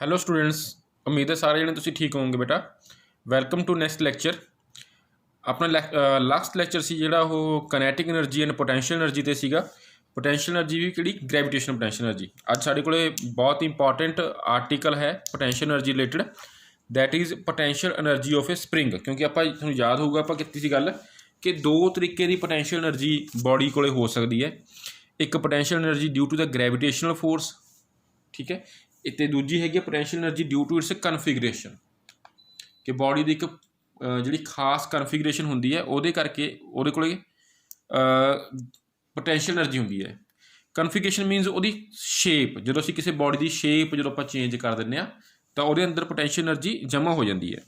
Hello students, उम्मीद है सारे जने तुसी ठीक होंगे बेटा। Welcome to next lecture. अपना लास्ट लैक्चर सी जिहड़ा वो kinetic energy and potential energy ते सीगा। पोटैंशियल एनर्जी भी किहड़ी ग्रैविटेशनल पोटैंशियल एनर्जी। अज साडे कोले बहुत इंपॉर्टेंट आर्टिकल है potential energy related, that is potential energy of a spring. क्योंकि आपां तुहानूं याद होऊगा आपां कीती सी गल कि दो तरीके की पोटैंशियल एनर्जी बॉडी कोले हो सकती है। एक potential energy due to the gravitational force, ठीक है, इतने दूजी हैगी potential energy due to its configuration, कि बॉडी की एक जी खास कन्फिगरेशन होंगी है, वो करके वो पोटैंशियल एनर्जी होंगी है। कन्फिगरेशन मीनस वो शेप, जो असी किसी बॉडी की शेप जो आप चेंज कर दें तो वो अंदर पोटैंशियल एनर्जी जमा हो जाती है।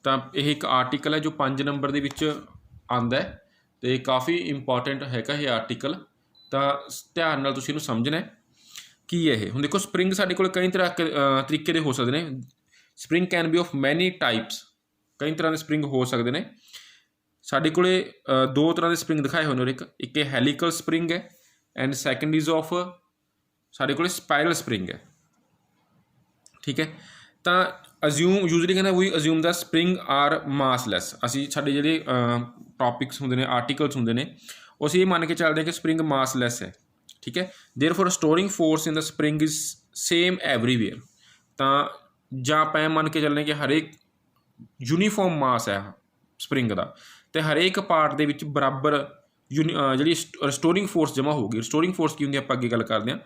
तो यह एक आर्टिकल है जो 5 नंबर के आता है, तो काफ़ी इंपॉर्टेंट हैगा ये आर्टिकल। तो ध्यान नाल तुसीं इहनूं समझना है की है। हुण देखो स्प्रिंग साडे कोल कई तरह तरीके के हो सकते हैं। Spring can be of many types, कई तरह के स्प्रिंग हो सकते हैं। साडे कोले दो तरह के स्प्रिंग दिखाए हुए हैं, एक हैलीकल स्प्रिंग है एंड सैकेंड इज ऑफ साडे कोले स्पाइरल स्प्रिंग है, ठीक है। तो अज्यूम यूजली कहना we assume the spring are massless. असी साडे जिहड़े टॉपिक्स होंदे ने, आर्टिकल्स होंदे ने, उस ये मान के चलते हैं कि स्प्रिंग मासलैस है, ठीक है। Therefore storing force in the spring is same everywhere. तो जां आपां मान के चलने कि हरेक यूनीफॉर्म मास है स्प्रिंग का, तो हरेक पार्ट के विच बराबर जी रिस्टोरिंग फोर्स जमा होगी। रिस्टोरिंग फोर्स की होंगी आप अगे गल करते हैं।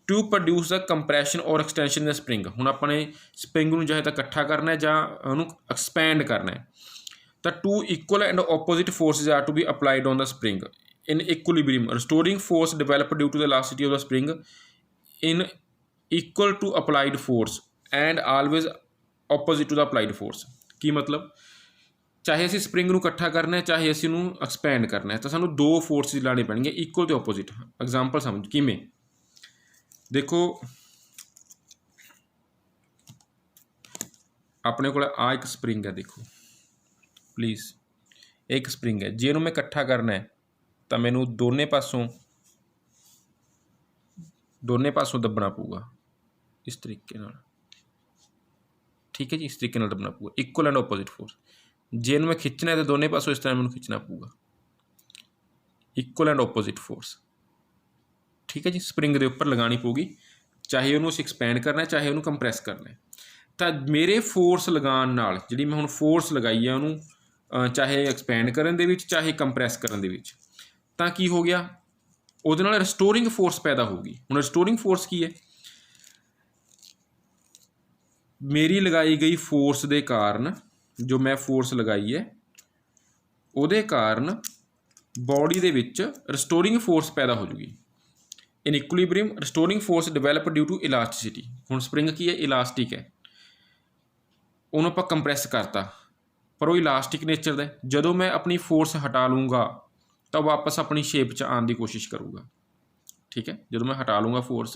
टू प्रोड्यूस द कंप्रैशन और एक्सटेंशन द स्प्रिंग। हुण अपने स्प्रिंग नूं चाहे तो इकट्ठा करना है जां उहनूं एक्सपैंड करना है, तो two equal and opposite forces are to be applied on the spring in equilibrium. Restoring force developed due to the elasticity of the spring in equal to applied force and always opposite to the applied force। की मतलब चाहे असी spring नूं इकट्ठा करना है चाहे असी नूं एक्सपैंड करना है, तो सानूं दो फोर्सिस लाने पैणगे इक्वल तो ऑपोजिट। एग्जाम्पल समझ किवें, देखो अपने को आ एक स्प्रिंग है, देखो प्लीज़ एक स्प्रिंग है, जे नूं मैं इकट्ठा करना है तो मैनू दोने पासों दबना पऊगा इस तरीके नाल, ठीक है जी। इस तरीके नाल दबना पऊगा, इक्वल एंड ऑपोजिट फोर्स। जे मैं खिंचना है तो दोने पासों इस तरह मैनू खिंचना पऊगा, इक्वल एंड ऑपोजिट फोर्स, ठीक है जी। स्प्रिंग के उपर लगानी पऊगी, चाहे उन्होंने एक्सपैंड करना है चाहे उन्होंने कंप्रैस करना है। तो मेरे फोर्स लगाने नाल जिहड़ी मैं हुण फोर्स लगाई है उन्होंने चाहे एक्सपैंड करन दे विच चाहे कंप्रैस करन दे विच, तो की हो गया उहदे नाल रिस्टोरिंग फोर्स पैदा होगी। हुण रिस्टोरिंग फोर्स की है, मेरी लगाई गई फोर्स के कारण, जो मैं फोर्स लगाई है उहदे कारण बॉडी दे विच रिस्टोरिंग फोर्स पैदा हो जूगी। In equilibrium restoring force develop due to elasticity. हुण स्प्रिंग की है, इलास्टिक है, उन्होंने आपां कंप्रैस करता पर वो इलास्टिक नेचर का। जदों मैं अपनी फोर्स हटा लूँगा तो वापस अपनी शेप च आने की कोशिश करूँगा, ठीक है। जो मैं हटा लूँगा फोर्स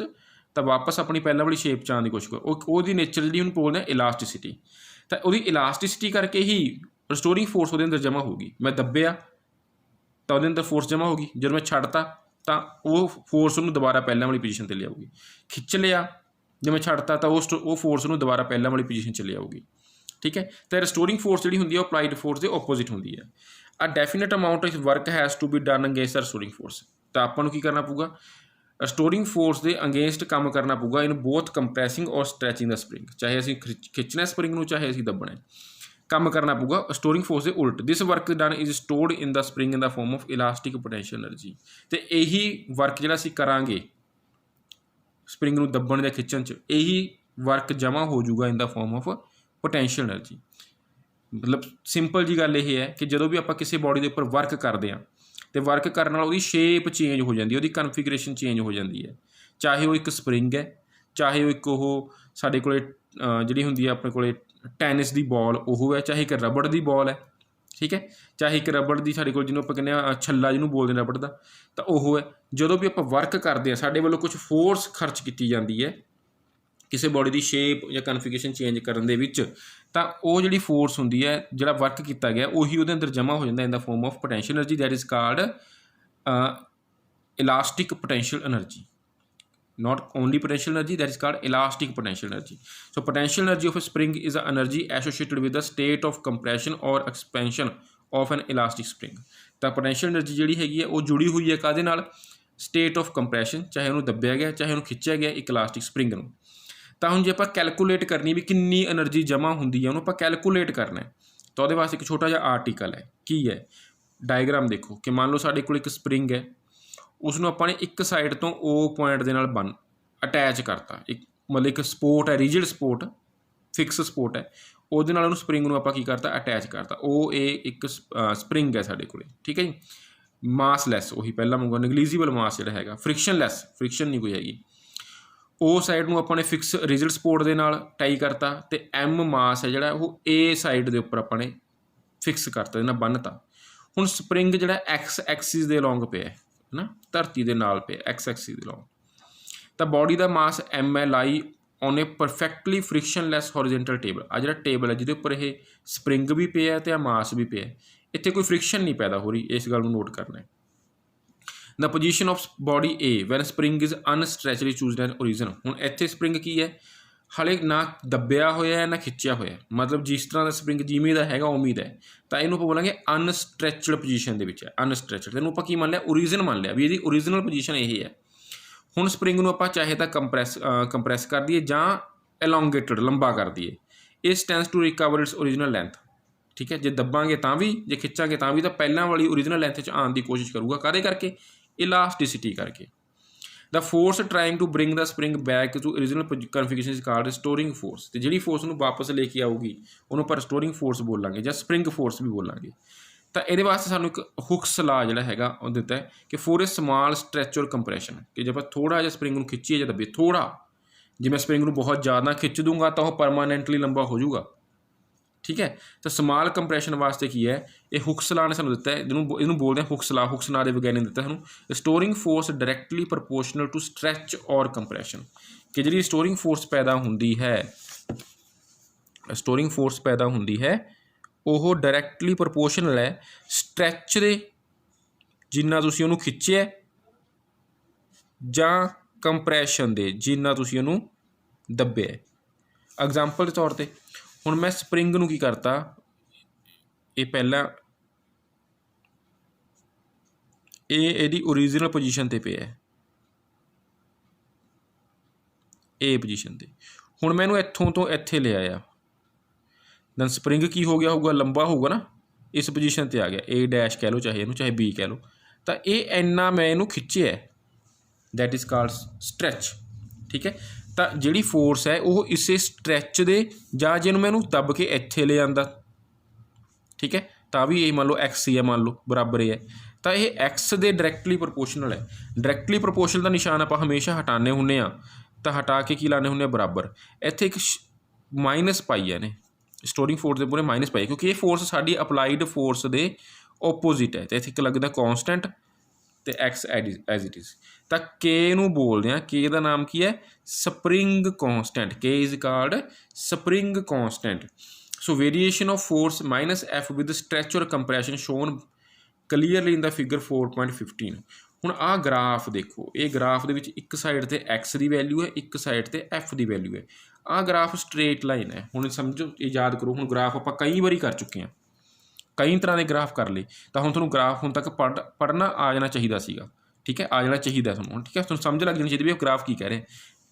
तो वापस अपनी पहले वाली शेप च आने की कोशिश करूँ। वो नेचर जी हम बोलते हैं इलास्टिसिटी। तो वो इलास्टिसिटी करके ही रिस्टोरिंग फोर्स वो अंदर जमा होगी। मैं दबिया तो वो अंदर फोर्स जमा होगी, जो मैं छड़ता तो वो फोर्स उन्होंने दोबारा पहले वाली पोजीशन पर ले आऊगी। खिंच लिया जो मैं छड़ता तो वो फोर्स उन्होंने दोबारा पहले वाली पोजीशन च ले आऊगी, ठीक है। तो रिस्टोरिंग फोर्स जी होंगी अप्लाइड फोर्स के ओपोजिट होंगी है। A definite amount of work has to be done against the restoring force. तो आपको की करना पऊगा, रिस्टोरिंग फोर्स के अगेंस्ट काम करना पऊगा इन बोथ कंप्रैसिंग और स्ट्रैचिंग द स्प्रिंग। चाहे असीं खिंचना स्प्रिंग नूं चाहे असीं दबना है, काम करना पऊगा रिस्टोरिंग फोर्स के उल्ट। This work done is stored in the spring in the form of elastic potential energy. तो यही वर्क जिहड़ा असीं करांगे स्प्रिंग नूं दबण या खिंचण च, यही वर्क जमा हो जूगा in the form of potential energy. मतलब सिंपल जी गल यह है कि जो भी आप किसी बॉडी के उपर वर्क करते हैं तो वर्क करने नाल उहदी शेप चेंज हो जाती है, उहदी कन्फिगरेशन चेंज हो जाती है। चाहे वो एक स्प्रिंग है, चाहे वो एक साडे कोले जिहड़ी हुंदी है अपने कोले टैनिस की बॉल वो है, चाहे एक रबड़ की बॉल है, ठीक है, चाहे एक रबड़ की साडे कोल जिन्होंने आपां कहने आ छल्ला जिन्होंने बोलते हैं रबड़ का, तो वह है। जो भी आप वर्क करते हैं साडे वालों कुछ फोर्स खर्च की जाती है किसी बॉडी की शेप या कन्फिगरेशन चेंज करने दे विच, तो वो जी फोर्स होंदी है जिहड़ा वर्क किया गया उही उहदे अंदर जमा हो जाता इन the form of potential energy, that is called elastic potential energy. not only potential energy, that is called elastic potential energy. So potential energy of a spring is the energy associated with the state of compression or expansion of an elastic spring. ਤਾਂ potential energy ਜਿਹੜੀ ਹੈਗੀ ਹੈ ਉਹ ਜੁੜੀ ਹੋਈ ਹੈ ਕਾਹਦੇ ਨਾਲ, state of compression, ਚਾਹੇ ਉਹਨੂੰ ਦੱਬਿਆ ਗਿਆ ਚਾਹੇ ਉਹਨੂੰ ਖਿੱਚਿਆ ਗਿਆ ਇੱਕ elastic spring ਨੂੰ। ਤਾਂ ਹੁਣ ਜੇ ਆਪਾਂ ਕੈਲਕੂਲੇਟ ਕਰਨੀ ਵੀ ਕਿੰਨੀ એનર્ਜੀ ਜਮ੍ਹਾਂ ਹੁੰਦੀ ਹੈ ਉਹਨੂੰ ਆਪਾਂ ਕੈਲਕੂਲੇਟ ਕਰਨਾ ਹੈ, ਤਾਂ ਉਹਦੇ ਵਾਸਤੇ ਇੱਕ ਛੋਟਾ ਜਿਹਾ ਆਰਟੀਕਲ ਹੈ। ਕੀ ਹੈ, ਡਾਇਗਰਾਮ ਦੇਖੋ ਕਿ ਮੰਨ ਲਓ ਸਾਡੇ ਕੋਲ ਇੱਕ ਸਪਰਿੰਗ ਹੈ, ਉਸਨੂੰ ਆਪਾਂ ਨੇ ਇੱਕ ਸਾਈਡ ਤੋਂ O ਪੁਆਇੰਟ ਦੇ ਨਾਲ ਅਟੈਚ ਕਰਤਾ, ਇੱਕ ਮਤਲਬ ਇੱਕ ਸਪੋਰਟ ਹੈ, ਰਿਜਿਡ ਸਪੋਰਟ, ਫਿਕਸ ਸਪੋਰਟ ਹੈ, ਉਹਦੇ ਨਾਲ ਉਹਨੂੰ ਸਪਰਿੰਗ ਨੂੰ ਆਪਾਂ ਕੀ ਕਰਤਾ, ਅਟੈਚ ਕਰਤਾ। ਉਹ ਇਹ ਇੱਕ ਸਪਰਿੰਗ ਹੈ ਸਾਡੇ ਕੋਲ, ਠੀਕ ਹੈ ਜੀ। ਮਾਸਲੈਸ, ਉਹੀ ਪਹਿਲਾਂ ਮੰਗਵਾ ਨਗਲੀਜੀਬਲ ਮਾਸ ਜਿਹੜਾ ਹੈਗਾ, ਫ੍ਰਿਕਸ਼ਨਲੈਸ, ਫ੍ਰਿਕਸ਼ਨ ਨਹੀਂ ਕੋਈ ਹੈਗੀ। ਉਹ ਸਾਈਡ ਨੂੰ ਆਪਾਂ ਨੇ ਫਿਕਸ ਰਿਜਿਡ ਸਪੋਰਟ ਦੇ ਨਾਲ ਟਾਈ ਕਰਤਾ, ਅਤੇ M ਮਾਸ ਹੈ ਜਿਹੜਾ ਉਹ A ਸਾਈਡ ਦੇ ਉੱਪਰ ਆਪਾਂ ਨੇ ਫਿਕਸ ਕਰਤਾ, ਇਹਦੇ ਨਾਲ ਬੰਨ੍ਹਤਾ। ਹੁਣ ਸਪਰਿੰਗ ਜਿਹੜਾ ਐਕਸ ਐਕਸਿਸ ਦੇ ਅਲੋਂਗ ਪਿਆ ਹੈ ਨਾ, ਧਰਤੀ ਦੇ ਨਾਲ ਪਿਆ ਐਕਸ ਐਕਸਿਸ ਦੇ ਅਲੋਂਗ, ਤਾਂ ਬੋਡੀ ਦਾ ਮਾਸ M ਹੈ ਲਾਈ ਔਨ ਏ ਪਰਫੈਕਟਲੀ ਫ੍ਰਿਕਸ਼ਨਲੈਸ ਹੋਰੀਜ਼ੈਂਟਲ ਟੇਬਲ। ਆ ਜਿਹੜਾ ਟੇਬਲ ਹੈ ਜਿਹਦੇ ਉੱਪਰ ਇਹ ਸਪਰਿੰਗ ਵੀ ਪਿਆ ਅਤੇ ਆ ਮਾਸ ਵੀ ਪਿਆ, ਇੱਥੇ ਕੋਈ ਫ੍ਰਿਕਸ਼ਨ ਨਹੀਂ ਪੈਦਾ ਹੋ ਰਹੀ, ਇਸ ਗੱਲ ਨੂੰ ਨੋਟ ਕਰਨਾ ਹੈ। The position of body A when spring is unstretched chosen an origin. ਹੁਣ ਇੱਥੇ ਸਪਰਿੰਗ ਕੀ ਹੈ, ਹਾਲੇ ਨਾ ਦੱਬਿਆ ਹੋਇਆ ਨਾ ਖਿੱਚਿਆ ਹੋਇਆ, ਮਤਲਬ ਜਿਸ ਤਰ੍ਹਾਂ ਦਾ ਸਪਰਿੰਗ ਜਿਵੇਂ ਦਾ ਹੈਗਾ ਉਵੇਂ ਦਾ ਹੈ, ਤਾਂ ਇਹਨੂੰ ਆਪਾਂ ਬੋਲਾਂਗੇ ਅਨਸਟ੍ਰੈਚਡ ਪੋਜੀਸ਼ਨ ਦੇ ਵਿੱਚ ਹੈ, ਅਨਸਟ੍ਰੈਚਡ। ਇਹਨੂੰ ਆਪਾਂ ਕੀ ਮੰਨ ਲਿਆ, ਓਰੀਜਨ ਮੰਨ ਲਿਆ ਵੀ ਇਹਦੀ ਓਰੀਜਨਲ ਪੋਜੀਸ਼ਨ ਇਹ ਹੈ। ਹੁਣ ਸਪਰਿੰਗ ਨੂੰ ਆਪਾਂ ਚਾਹੇ ਤਾਂ ਕੰਪਰੈਸ ਕਰ ਦਈਏ ਜਾਂ ਐਲੋਂਗੇਟਡ ਲੰਬਾ ਕਰ ਦਈਏ। ਇਹ stands to recover its original length, ਠੀਕ ਹੈ। ਜੇ ਦੱਬਾਂਗੇ ਤਾਂ ਵੀ, ਜੇ ਖਿੱਚਾਂਗੇ ਤਾਂ ਵੀ, ਤਾਂ ਪਹਿਲਾਂ ਵਾਲੀ ਓਰੀਜਨਲ ਲੈਂਥ 'ਚ ਆਉਣ ਦੀ ਕੋਸ਼ਿਸ਼ ਕਰੂਗਾ। ਕਾਹਦੇ ਕਰਕੇ, ਇਲਾਸਟਿਸਿਟੀ ਕਰਕੇ। The force trying to bring the spring back to original configuration is called restoring force. ਅਤੇ ਜਿਹੜੀ ਫੋਰਸ ਨੂੰ ਵਾਪਸ ਲੈ ਕੇ ਆਊਗੀ ਉਹਨੂੰ ਆਪਾਂ ਰਿਸਟੋਰਿੰਗ ਫੋਰਸ ਬੋਲਾਂਗੇ ਜਾਂ ਸਪਰਿੰਗ ਫੋਰਸ ਵੀ ਬੋਲਾਂਗੇ। ਤਾਂ ਇਹਦੇ ਵਾਸਤੇ ਸਾਨੂੰ ਇੱਕ ਹੁਕਸ ਲਾ ਜਿਹੜਾ ਹੈਗਾ ਉਹ ਦਿੱਤਾ ਹੈ ਕਿ ਫੋਰ ਏ ਸਮਾਲ ਸਟਰੈਚ ਔਰ ਕੰਪਰੈਸ਼ਨ, ਕਿ ਜੇ ਆਪਾਂ ਥੋੜ੍ਹਾ ਜਿਹਾ ਸਪਰਿੰਗ ਨੂੰ ਖਿੱਚੀਏ ਜਾਂ ਦੱਬੀਏ, ਥੋੜ੍ਹਾ, ਜੇ ਮੈਂ ਸਪਰਿੰਗ ਨੂੰ ਬਹੁਤ ਜ਼ਿਆਦਾ ਖਿੱਚ ਦੂੰਗਾ ਤਾਂ ਉਹ ਪਰਮਾਨੈਂਟਲੀ ਲੰਬਾ ਹੋ ਜਾਊਗਾ, ਠੀਕ ਹੈ। ਤਾਂ ਸਮਾਲ ਕੰਪਰੈਸ਼ਨ ਵਾਸਤੇ ਕੀ ਹੈ, ਇਹ ਹੁਕਸ ਲਾ ਨੇ ਸਾਨੂੰ ਦਿੱਤਾ ਹੈ, ਇਹਨੂੰ ਬੋਲਦੇ ਹਾਂ ਹੁਕਸ ਲਾ। ਹੁਕਸ ਨਾਂ ਦੇ ਵਿਗਿਆਨੀ ਨੇ ਦਿੱਤਾ ਸਾਨੂੰ ਰਿਸਟੋਰਿੰਗ force directly proportional to stretch ਔਰ ਕੰਪਰੈਸ਼ਨ, ਕਿ ਜਿਹੜੀ ਰਿਸਟੋਰਿੰਗ ਫੋਰਸ ਪੈਦਾ ਹੁੰਦੀ ਹੈ, ਰਿਸਟੋਰਿੰਗ ਫੋਰਸ ਪੈਦਾ ਹੁੰਦੀ ਹੈ ਉਹ ਡਾਇਰੈਕਟਲੀ ਪ੍ਰਪੋਰਸ਼ਨਲ ਹੈ ਸਟਰੈਚ ਦੇ, ਜਿੰਨਾ ਤੁਸੀਂ ਉਹਨੂੰ ਖਿੱਚਿਆ, ਜਾਂ ਕੰਪਰੈਸ਼ਨ ਦੇ, ਜਿੰਨਾ ਤੁਸੀਂ ਉਹਨੂੰ ਦੱਬਿਆ। ਐਗਜ਼ਾਮਪਲ ਦੇ ਤੌਰ 'ਤੇ ਹੁਣ ਮੈਂ ਸਪਰਿੰਗ ਨੂੰ ਕੀ ਕਰਤਾ, ਇਹ ਪਹਿਲਾਂ ਇਹ ਇਹਦੀ ਓਰੀਜਨਲ ਪੋਜੀਸ਼ਨ 'ਤੇ ਪਿਆ, A ਪੋਜੀਸ਼ਨ 'ਤੇ। ਹੁਣ ਮੈਂ ਇਹਨੂੰ ਇੱਥੋਂ ਤੋਂ ਇੱਥੇ ਲੈ ਆਇਆ, ਦੈਨ ਸਪਰਿੰਗ ਕੀ ਹੋ ਗਿਆ ਹੋਊਗਾ, ਲੰਬਾ ਹੋਊਗਾ ਨਾ, ਇਸ ਪੋਜੀਸ਼ਨ 'ਤੇ ਆ ਗਿਆ, A ਡੈਸ਼ ਕਹਿ ਲਓ ਚਾਹੇ ਇਹਨੂੰ, ਚਾਹੇ B ਕਹਿ ਲਓ। ਤਾਂ ਇਹ ਇੰਨਾ ਮੈਂ ਇਹਨੂੰ ਖਿੱਚਿਆ, ਦੈਟ ਇਜ਼ ਕਾਲਡ ਸਟਰੈਚ, ਠੀਕ ਹੈ। ਤਾਂ ਜਿਹੜੀ ਫੋਰਸ ਹੈ ਉਹ ਇਸੇ ਸਟਰੈਚ ਦੇ, ਜਾਂ ਜਿਹਨੂੰ ਮੈਂ ਇਹਨੂੰ ਦੱਬ ਕੇ ਇੱਥੇ ਲੈ ਆਉਂਦਾ, ਠੀਕ ਹੈ, ਤਾਂ ਵੀ ਇਹ ਮੰਨ ਲਓ ਐਕਸ ਹੀ ਹੈ, ਮੰਨ ਲਓ ਬਰਾਬਰ ਹੈ, ਤਾਂ ਇਹ ਐਕਸ ਦੇ ਡਾਇਰੈਕਟਲੀ ਪ੍ਰਪੋਰਸ਼ਨਲ ਹੈ। ਡਾਇਰੈਕਟਲੀ ਪ੍ਰਪੋਰਸ਼ਨਲ ਦਾ ਨਿਸ਼ਾਨ ਆਪਾਂ ਹਮੇਸ਼ਾ ਹਟਾਉਂਦੇ ਹੁੰਦੇ ਹਾਂ, ਤਾਂ ਹਟਾ ਕੇ ਕੀ ਲਾਉਂਦੇ ਹੁੰਦੇ ਹਾਂ, ਬਰਾਬਰ। ਇੱਥੇ ਇੱਕ ਮਾਈਨਸ ਪਾਈ ਹੈ ਨੇ, ਸਟੋਰਿੰਗ ਫੋਰਸ ਦੇ ਪੂਰੇ ਮਾਈਨਸ ਪਾਈ, ਕਿਉਂਕਿ ਇਹ ਫੋਰਸ ਸਾਡੀ ਅਪਲਾਈਡ ਫੋਰਸ ਦੇ ਓਪੋਜ਼ਿਟ ਹੈ, ਅਤੇ ਇੱਥੇ ਇੱਕ ਲੱਗਦਾ ਕੌਨਸਟੈਂਟ ਅਤੇ ਐਕਸ ਐਜ਼ ਇਟ ਇਜ਼। ਤਾਂ ਕੇ ਨੂੰ ਬੋਲਦੇ ਹਾਂ, ਕੇ ਦਾ ਨਾਮ ਕੀ ਹੈ, spring constant. K is called spring constant. So variation of force minus F with stretch ਔਰ compression shown clearly in the figure 4.15। ਹੁਣ ਆਹ ਗ੍ਰਾਫ ਦੇਖੋ, ਇਹ ਗ੍ਰਾਫ ਦੇ ਵਿੱਚ ਇੱਕ ਸਾਈਡ 'ਤੇ ਐਕਸ ਦੀ ਵੈਲਿਊ ਹੈ, ਇੱਕ ਸਾਈਡ 'ਤੇ ਐਫ ਦੀ ਵੈਲਿਊ ਹੈ। ਆਹ ਗ੍ਰਾਫ ਸਟਰੇਟ ਲਾਈਨ ਹੈ। ਹੁਣ ਸਮਝੋ, ਇਹ ਯਾਦ ਕਰੋ, ਹੁਣ ਗ੍ਰਾਫ ਆਪਾਂ ਕਈ ਵਾਰੀ ਕਰ ਚੁੱਕੇ ਹਾਂ, ਕਈ ਤਰ੍ਹਾਂ ਦੇ ਗ੍ਰਾਫ ਕਰ ਲਏ, ਤਾਂ ਹੁਣ ਤੁਹਾਨੂੰ ਗ੍ਰਾਫ ਹੁਣ ਤੱਕ ਪੜ੍ਹਨਾ ਆ ਜਾਣਾ ਚਾਹੀਦਾ ਸੀਗਾ, ਠੀਕ ਹੈ, ਆ ਜਾਣਾ ਚਾਹੀਦਾ ਤੁਹਾਨੂੰ ਹੁਣ, ਠੀਕ ਹੈ। ਤੁਹਾਨੂੰ ਸਮਝ ਲੱਗ ਜਾਣੀ ਚਾਹੀਦੀ ਵੀ ਉਹ ਗ੍ਰਾਫ ਕੀ ਕਹਿ ਰਿਹਾ,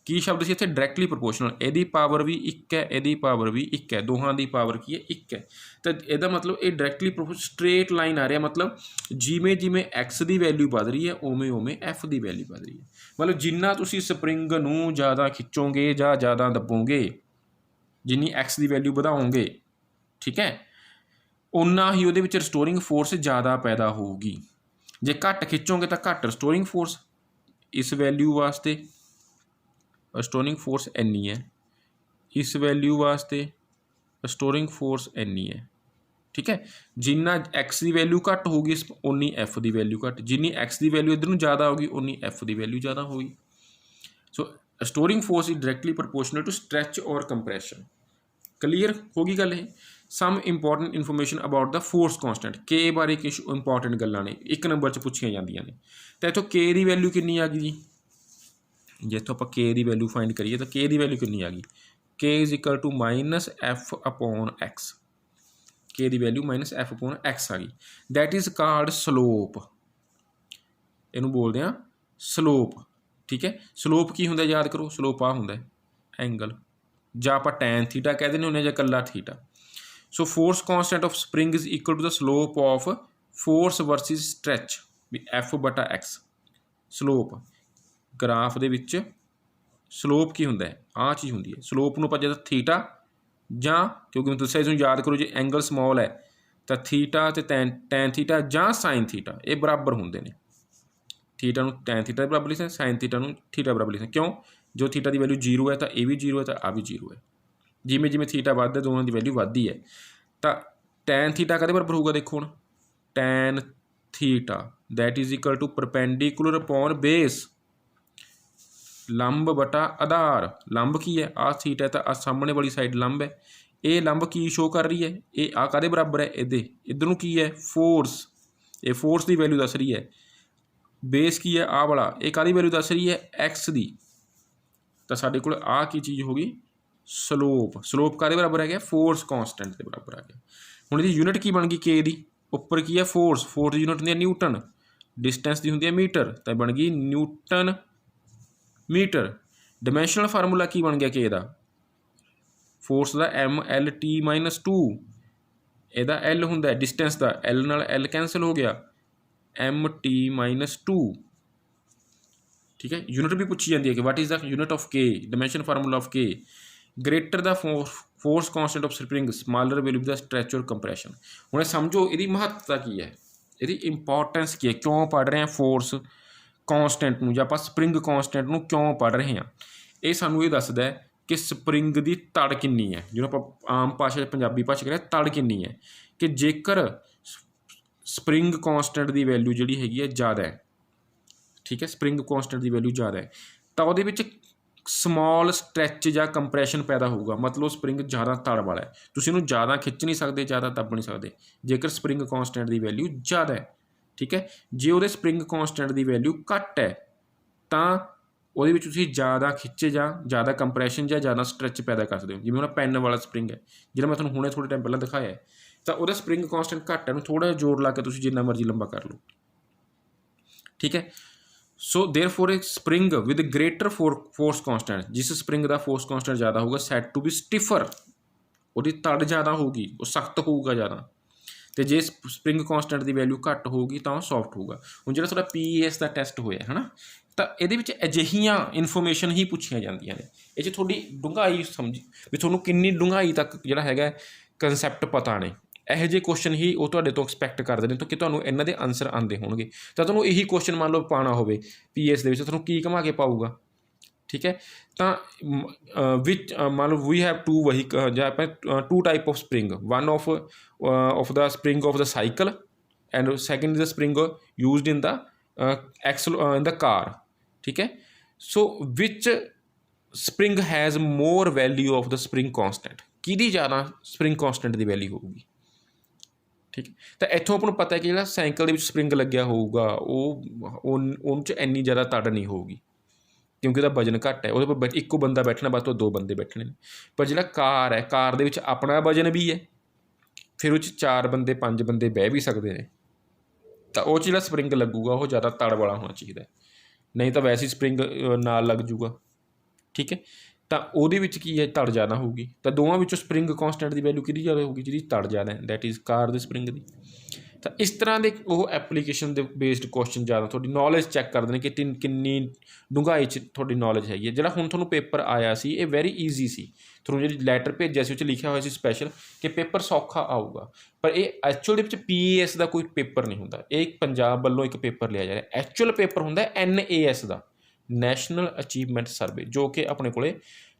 ਕੀ ਸ਼ਬਦ ਸੀ ਇੱਥੇ, ਡਾਇਰੈਕਟਲੀ ਪ੍ਰਪੋਰਸ਼ਨਲ। ਇਹਦੀ ਪਾਵਰ ਵੀ 1 ਹੈ, ਇਹਦੀ ਪਾਵਰ ਵੀ 1 ਹੈ, ਦੋਹਾਂ ਦੀ ਪਾਵਰ ਕੀ ਹੈ, 1 ਹੈ। ਤਾਂ ਇਹਦਾ ਮਤਲਬ ਇਹ ਡਾਇਰੈਕਟਲੀ ਸਟਰੇਟ ਲਾਈਨ ਆ ਰਿਹਾ, ਮਤਲਬ ਜਿਵੇਂ ਜਿਵੇਂ ਐਕਸ ਦੀ ਵੈਲਿਊ ਵੱਧ ਰਹੀ ਹੈ ਉਵੇਂ ਉਵੇਂ ਐਫ ਦੀ ਵੈਲਿਊ ਵੱਧ ਰਹੀ ਹੈ। ਮਤਲਬ ਜਿੰਨਾ ਤੁਸੀਂ ਸਪਰਿੰਗ ਨੂੰ ਜ਼ਿਆਦਾ ਖਿੱਚੋਗੇ ਜਾਂ ਜ਼ਿਆਦਾ ਦੱਬੋਗੇ, ਜਿੰਨੀ ਐਕਸ ਦੀ ਵੈਲਿਊ ਵਧਾਓਗੇ, ਠੀਕ ਹੈ, ਓਨਾ ਹੀ ਉਹਦੇ ਵਿੱਚ ਰਿਸਟੋਰਿੰਗ ਫੋਰਸ ਜ਼ਿਆਦਾ ਪੈਦਾ ਹੋਊਗੀ। ਜੇ ਘੱਟ ਖਿੱਚੋਗੇ ਤਾਂ ਘੱਟ ਰਿਸਟੋਰਿੰਗ ਫੋਰਸ, ਇਸ ਵੈਲਿਊ ਵਾਸਤੇ ਰਿਸਟੋਰਿੰਗ ਫੋਰਸ ਇੰਨੀ ਹੈ, ਇਸ ਵੈਲਿਊ ਵਾਸਤੇ ਰਿਸਟੋਰਿੰਗ ਫੋਰਸ ਇੰਨੀ ਹੈ, ਠੀਕ ਹੈ। ਜਿੰਨਾ ਐਕਸ ਦੀ ਵੈਲਿਊ ਘੱਟ ਹੋਊਗੀ ਉਨੀ ਐਫ ਦੀ ਵੈਲਿਊ ਘੱਟ, ਜਿੰਨੀ ਐਕਸ ਦੀ ਵੈਲਿਊ ਇੱਧਰ ਨੂੰ ਜ਼ਿਆਦਾ ਹੋਊਗੀ ਉਨੀ ਐਫ ਦੀ ਵੈਲਿਊ ਜ਼ਿਆਦਾ ਹੋਊਗੀ। So restoring force is directly proportional to stretch ਔਰ ਕੰਪਰੈਸ਼ਨ। ਕਲੀਅਰ ਹੋ ਗਈ ਗੱਲ ਇਹ। Some important information about the force constant. K ਬਾਰੇ ਕੁਛ ਇੰਪੋਰਟੈਂਟ ਗੱਲਾਂ ਨੇ 1 ਨੰਬਰ 'ਚ ਪੁੱਛੀਆਂ ਜਾਂਦੀਆਂ ਨੇ। ਤਾਂ ਇੱਥੋਂ ਕੇ ਦੀ ਵੈਲਿਊ ਕਿੰਨੀ ਆ ਗਈ ਜੀ, ਜੇ ਇੱਥੋਂ ਆਪਾਂ ਕੇ ਦੀ ਵੈਲਿਊ ਫਾइंड ਕਰੀਏ ਤਾਂ ਕੇ ਦੀ ਵੈਲਿਊ ਕਿੰਨੀ ਆ ਗਈ, के इज इक्वल टू -f/x, के ਦੀ ਵੈਲਿਊ -f/x ਆ ਗਈ। दैट इज़ कॉल्ड स्लोप, ਇਹਨੂੰ ਬੋਲਦੇ ਆ ਸਲੋਪ। ਠੀਕ ਹੈ, ਸਲੋਪ ਕੀ ਹੁੰਦਾ ਯਾਦ ਕਰੋ, ਸਲੋਪ ਆ ਹੁੰਦਾ ਐਂਗਲ, ਜਾਂ ਆਪਾਂ ਟੈਨ ਥੀਟਾ ਕਹਿ ਦਿੰਦੇ ਹੁੰਦੇ ਜਾਂ ਇਕੱਲਾ theta. So force constant of spring is equal to the slope of force versus stretch ਵੀ f/x। ਸਲੋਪ ਗ੍ਰਾਫ ਦੇ ਵਿੱਚ ਸਲੋਪ ਕੀ ਹੁੰਦਾ ਹੈ, ਆਹ ਚੀਜ਼ ਹੁੰਦੀ ਹੈ। ਸਲੋਪ ਨੂੰ ਆਪਾਂ ਜਦੋਂ ਥੀਟਾ ਜਾਂ, ਕਿਉਂਕਿ ਮੈਂ ਦੱਸਿਆ ਇਸਨੂੰ ਯਾਦ ਕਰੋ, ਜੇ ਐਂਗਲ ਸਮੋਲ ਹੈ ਤਾਂ ਥੀਟਾ ਅਤੇ ਟੈਨ ਥੀਟਾ ਜਾਂ ਸਾਈਨ ਥੀਟਾ ਇਹ ਬਰਾਬਰ ਹੁੰਦੇ ਨੇ। ਥੀਟਾ ਨੂੰ ਟੈਨ ਥੀਟਾ ਦੇ ਬਰਾਬਰ ਲਿਖਦੇ, ਸਾਈਨ ਥੀਟਾ ਨੂੰ ਥੀਟਾ ਬਰਾਬਰ ਲਿਖਦੇ। ਕਿਉਂ, ਜੋ ਥੀਟਾ ਦੀ ਵੈਲਿਊ 0 ਹੈ ਤਾਂ ਇਹ ਵੀ 0 ਹੈ ਤਾਂ ਆ ਵੀ 0 ਹੈ। ਜਿਵੇਂ ਜਿਵੇਂ ਥੀਟਾ ਵੱਧਦਾ ਦੋਨਾਂ ਦੀ ਵੈਲਿਊ ਵੱਧਦੀ ਹੈ। ਤਾਂ ਟੈਨ ਥੀਟਾ ਕਦੇ ਬਰਾਬਰ ਹੋਊਗਾ, ਦੇਖੋ ਹੁਣ tan theta that is equal to perpendicular upon base, ਲੰਬ ਬਟਾ ਆਧਾਰ। ਲੰਬ ਕੀ ਹੈ, ਆਹ ਥੀਟਾ ਹੈ ਤਾਂ ਆਹ ਸਾਹਮਣੇ ਵਾਲੀ ਸਾਈਡ ਲੰਬ ਹੈ। ਇਹ ਲੰਬ ਕੀ ਸ਼ੋ ਕਰ ਰਹੀ ਹੈ, ਇਹ ਆਹ ਕਾਹਦੇ ਬਰਾਬਰ ਹੈ, ਇਹਦੇ। ਇੱਧਰ ਨੂੰ ਕੀ ਹੈ, ਫੋਰਸ, ਇਹ ਫੋਰਸ ਦੀ ਵੈਲਿਊ ਦੱਸ ਰਹੀ ਹੈ। ਬੇਸ ਕੀ ਹੈ, ਆਹ ਵਾਲਾ, ਇਹ ਕਾਹਦੀ ਵੈਲਿਊ ਦੱਸ ਰਹੀ ਹੈ, ਐਕਸ ਦੀ। ਤਾਂ ਸਾਡੇ ਕੋਲ ਆਹ ਕੀ ਚੀਜ਼ ਹੋ ਗਈ, ਸਲੋਪ। ਸਲੋਪ ਕਾਹਦੇ ਬਰਾਬਰ ਹੈਗਾ, ਫੋਰਸ ਕੌਂਸਟੈਂਟ ਦੇ ਬਰਾਬਰ ਆ ਗਿਆ। ਹੁਣ ਇਹਦੀ ਯੂਨਿਟ ਕੀ ਬਣ ਗਈ, ਕੇ ਦੀ। ਉੱਪਰ ਕੀ ਹੈ, ਫੋਰਸ, ਫੋਰਸ ਦੀ ਯੂਨਿਟ ਹੁੰਦੀ ਹੈ ਨਿਊਟਨ, ਡਿਸਟੈਂਸ ਦੀ ਹੁੰਦੀ ਹੈ ਮੀਟਰ, ਤਾਂ ਬਣ ਗਈ ਨਿਊਟਨ ਮੀਟਰ। ਡਿਮੈਂਸ਼ਨਲ ਫਾਰਮੂਲਾ ਕੀ ਬਣ ਗਿਆ ਕੇ ਦਾ, ਫੋਰਸ ਦਾ mLt-2, ਇਹਦਾ L ਹੁੰਦਾ, ਡਿਸਟੈਂਸ ਦਾ L ਨਾਲ L ਕੈਂਸਲ ਹੋ ਗਿਆ, mt-2। ਠੀਕ ਹੈ, ਯੂਨਿਟ ਵੀ ਪੁੱਛੀ ਜਾਂਦੀ ਹੈ ਕਿ what is the unit of K, dimension formula of K. Greater the force constant of spring, smaller value the stretch ਔਰ ਕੰਪਰੈਸ਼ਨ। ਹੁਣ ਸਮਝੋ ਇਹਦੀ ਮਹੱਤਤਾ ਕੀ ਹੈ, ਇਹਦੀ ਇੰਪੋਰਟੈਂਸ ਕੀ ਹੈ, ਕਿਉਂ ਪੜ੍ਹ ਰਹੇ ਹਾਂ ਫੋਰਸ ਕੌਂਸਟੈਂਟ ਨੂੰ, ਜਾਂ ਆਪਾਂ ਸਪਰਿੰਗ ਕੌਂਸਟੈਂਟ ਨੂੰ ਕਿਉਂ ਪੜ੍ਹ ਰਹੇ ਹਾਂ। ਇਹ ਸਾਨੂੰ ਇਹ ਦੱਸਦਾ ਹੈ ਕਿ ਸਪਰਿੰਗ ਦੀ ਤੜ ਕਿੰਨੀ ਹੈ, ਜਿਹਨੂੰ ਆਪਾਂ ਆਮ ਭਾਸ਼ਾ ਪੰਜਾਬੀ ਭਾਸ਼ਾ ਕਹਿੰਦੇ ਤੜ ਕਿੰਨੀ ਹੈ। ਕਿ ਜੇਕਰ ਸਪਰਿੰਗ ਕੌਂਸਟੈਂਟ ਦੀ ਵੈਲਿਊ ਜਿਹੜੀ ਹੈਗੀ ਹੈ ਜ਼ਿਆਦਾ ਹੈ, ਠੀਕ ਹੈ, ਸਪਰਿੰਗ ਕੌਂਸਟੈਂਟ ਦੀ ਵੈਲਿਊ ਜ਼ਿਆਦਾ ਹੈ, ਤਾਂ ਉਹਦੇ ਵਿੱਚ ਸਮੋਲ ਸਟ੍ਰੈਚ ਜਾਂ ਕੰਪਰੈਸ਼ਨ ਪੈਦਾ ਹੋਊਗਾ। ਮਤਲਬ ਸਪਰਿੰਗ ਜ਼ਿਆਦਾ ਤੜ ਵਾਲਾ ਹੈ, ਤੁਸੀਂ ਇਹਨੂੰ ਜ਼ਿਆਦਾ ਖਿੱਚ ਨਹੀਂ ਸਕਦੇ, ਜ਼ਿਆਦਾ ਦੱਬ ਨਹੀਂ ਸਕਦੇ, ਜੇਕਰ ਸਪਰਿੰਗ ਕੌਂਸਟੈਂਟ ਦੀ ਵੈਲਿਊ ਜ਼ਿਆਦਾ ਹੈ। ਠੀਕ ਹੈ, ਜੇ ਉਹਦੇ ਸਪਰਿੰਗ ਕੌਂਸਟੈਂਟ ਦੀ ਵੈਲਿਊ ਘੱਟ ਹੈ ਤਾਂ ਉਹਦੇ ਵਿੱਚ ਤੁਸੀਂ ਜ਼ਿਆਦਾ ਖਿੱਚ ਜਾਂ ਜ਼ਿਆਦਾ ਕੰਪਰੈਸ਼ਨ ਜਾਂ ਜ਼ਿਆਦਾ ਸਟ੍ਰੈਚ ਪੈਦਾ ਕਰ ਸਕਦੇ ਹੋ। ਜਿਵੇਂ ਹੁਣ ਪੈਨ ਵਾਲਾ ਸਪਰਿੰਗ ਹੈ, ਜਿਹੜਾ ਮੈਂ ਤੁਹਾਨੂੰ ਹੁਣੇ ਥੋੜ੍ਹੇ ਟਾਈਮ ਪਹਿਲਾਂ ਦਿਖਾਇਆ ਹੈ, ਤਾਂ ਉਹਦਾ ਸਪਰਿੰਗ ਕੌਂਸਟੈਂਟ ਘੱਟ ਹੈ, ਉਹਨੂੰ ਥੋੜ੍ਹਾ ਜਿਹਾ ਜ਼ੋਰ ਲਾ ਕੇ ਤੁਸੀਂ ਜਿੰਨਾ ਮਰਜ਼ੀ ਲੰਬਾ ਕਰ ਲਓ। ਠੀਕ ਹੈ, so therefore a spring with greater force constant, जिस स्प्रिंग का फोर्स कॉन्स्टेंट ज़्यादा होगा सैट टू बी स्टिफर, ਉਹਦੀ ਤੜ ਜ਼ਿਆਦਾ ਹੋਊਗੀ, ਉਹ ਸਖਤ ਹੋਊਗਾ ਜ਼ਿਆਦਾ। ਅਤੇ ਜੇ ਸਪਰਿੰਗ ਕੌਂਸਟੈਂਟ ਦੀ ਵੈਲਿਊ ਘੱਟ ਹੋਊਗੀ ਤਾਂ ਉਹ ਸੌਫਟ ਹੋਊਗਾ। ਹੁਣ ਜਿਹੜਾ ਤੁਹਾਡਾ PES ਦਾ ਟੈਸਟ ਹੋਇਆ ਹੈ ਨਾ, ਤਾਂ ਇਹਦੇ ਵਿੱਚ ਅਜਿਹੀਆਂ ਇਨਫੋਰਮੇਸ਼ਨ ਹੀ ਪੁੱਛੀਆਂ ਜਾਂਦੀਆਂ ਨੇ। ਇਹ 'ਚ ਤੁਹਾਡੀ ਡੂੰਘਾਈ ਸਮਝੀ ਵੀ ਤੁਹਾਨੂੰ ਕਿੰਨੀ ਡੂੰਘਾਈ ਤੱਕ ਜਿਹੜਾ ਹੈਗਾ ਕੰਸੈਪਟ ਪਤਾ ਨੇ। ਇਹੋ ਜਿਹੇ ਕੁਐਸਚਨ ਹੀ ਉਹ ਤੁਹਾਡੇ ਤੋਂ ਐਕਸਪੈਕਟ ਕਰਦੇ ਨੇ ਤਾਂ ਕਿ ਤੁਹਾਨੂੰ ਇਹਨਾਂ ਦੇ ਆਨਸਰ ਆਉਂਦੇ ਹੋਣਗੇ। ਤਾਂ ਤੁਹਾਨੂੰ ਇਹੀ ਕੁਐਸਚਨ ਮੰਨ ਲਓ ਪਾਉਣਾ ਹੋਵੇ PES ਦੇ ਵਿੱਚ, ਤੁਹਾਨੂੰ ਕੀ ਘੁਮਾ ਕੇ ਪਾਊਗਾ। ਠੀਕ ਹੈ, ਤਾਂ ਵਿੱਚ ਮੰਨ ਲਓ ਵੀ ਹੈਵ ਟੂ ਵਹੀਕਲ, ਜਾਂ ਆਪਾਂ two type of spring, one of the spring of the cycle and second is the spring used in the in the car. ਠੀਕ ਹੈ, so which spring has more value of the spring constant, ਕਿਹਦੀ ਜ਼ਿਆਦਾ spring ਕੌਂਸਟੈਂਟ ਦੀ value ਹੋਊਗੀ। ਠੀਕ ਹੈ, ਤਾਂ ਇੱਥੋਂ ਆਪਾਂ ਨੂੰ ਪਤਾ ਹੈ ਕਿ ਜਿਹੜਾ ਸਾਈਕਲ ਦੇ ਵਿੱਚ ਸਪਰਿੰਗ ਲੱਗਿਆ ਹੋਊਗਾ ਉਹ 'ਚ ਇੰਨੀ ਜ਼ਿਆਦਾ ਤੜ ਨਹੀਂ ਹੋਊਗੀ, ਕਿਉਂਕਿ ਉਹਦਾ ਵਜਨ ਘੱਟ ਹੈ। ਉਹਦੇ ਪਰ ਇੱਕੋ ਬੰਦਾ ਬੈਠਣਾ, ਬਸ ਤੋਂ ਦੋ ਬੰਦੇ ਬੈਠਣੇ ਨੇ। ਪਰ ਜਿਹੜਾ ਕਾਰ ਹੈ, ਕਾਰ ਦੇ ਵਿੱਚ ਆਪਣਾ ਵਜਨ ਵੀ ਹੈ, ਫਿਰ ਉਹ 'ਚ 4 ਬੰਦੇ 5 ਬੰਦੇ ਬਹਿ ਵੀ ਸਕਦੇ ਨੇ। ਤਾਂ ਉਹ 'ਚ ਜਿਹੜਾ ਸਪਰਿੰਗ ਲੱਗੂਗਾ ਉਹ ਜ਼ਿਆਦਾ ਤੜ ਵਾਲਾ ਹੋਣਾ ਚਾਹੀਦਾ, ਨਹੀਂ ਤਾਂ ਵੈਸੇ ਹੀ ਸਪਰਿੰਗ ਨਾਲ ਲੱਗ ਜੂਗਾ। ਠੀਕ ਹੈ, ਤਾਂ ਉਹਦੇ ਵਿੱਚ ਕੀ ਹੈ, ਤੜ ਜ਼ਿਆਦਾ ਹੋਊਗੀ। ਤਾਂ ਦੋਵਾਂ ਵਿੱਚੋਂ ਸਪਰਿੰਗ ਕੌਂਸਟੈਂਟ ਦੀ ਵੈਲਿਊ ਕਿਹਦੀ ਜ਼ਿਆਦਾ ਹੋਊਗੀ, ਜਿਹਦੀ ਤੜ ਜ਼ਿਆਦਾ ਹੈ, ਦੈਟ ਇਜ਼ ਕਾਰ ਦੇ ਸਪਰਿੰਗ ਦੀ। ਤਾਂ ਇਸ ਤਰ੍ਹਾਂ ਦੇ ਉਹ ਐਪਲੀਕੇਸ਼ਨ ਦੇ ਬੇਸਡ ਕੁਐਸਚਨ ਜ਼ਿਆਦਾ ਤੁਹਾਡੀ ਨੌਲੇਜ ਚੈੱਕ ਕਰਦੇ ਨੇ ਕਿ ਕਿੰਨੀ ਡੂੰਘਾਈ 'ਚ ਤੁਹਾਡੀ ਨੌਲੇਜ ਹੈਗੀ ਹੈ। ਜਿਹੜਾ ਹੁਣ ਤੁਹਾਨੂੰ ਪੇਪਰ ਆਇਆ ਸੀ ਇਹ ਵੈਰੀ ਈਜ਼ੀ ਸੀ। ਤੁਹਾਨੂੰ ਜਿਹੜੀ ਲੈਟਰ ਭੇਜਿਆ ਸੀ ਉਹ 'ਚ ਲਿਖਿਆ ਹੋਇਆ ਸੀ ਸਪੈਸ਼ਲ ਕਿ ਪੇਪਰ ਸੌਖਾ ਆਊਗਾ, ਪਰ ਇਹ ਐਕਚੁਅਲ ਦੇ ਵਿੱਚ PES ਦਾ ਕੋਈ ਪੇਪਰ ਨਹੀਂ ਹੁੰਦਾ। ਇਹ ਪੰਜਾਬ ਵੱਲੋਂ ਇੱਕ ਪੇਪਰ ਲਿਆ ਜਾ ਰਿਹਾ। ਐਕਚੁਅਲ ਪੇਪਰ ਹੁੰਦਾ NAS ਦਾ, ਨੈਸ਼ਨਲ ਅਚੀਵਮੈਂਟ ਸਰਵੇ, ਜੋ ਕਿ ਆਪਣੇ ਕੋਲੇ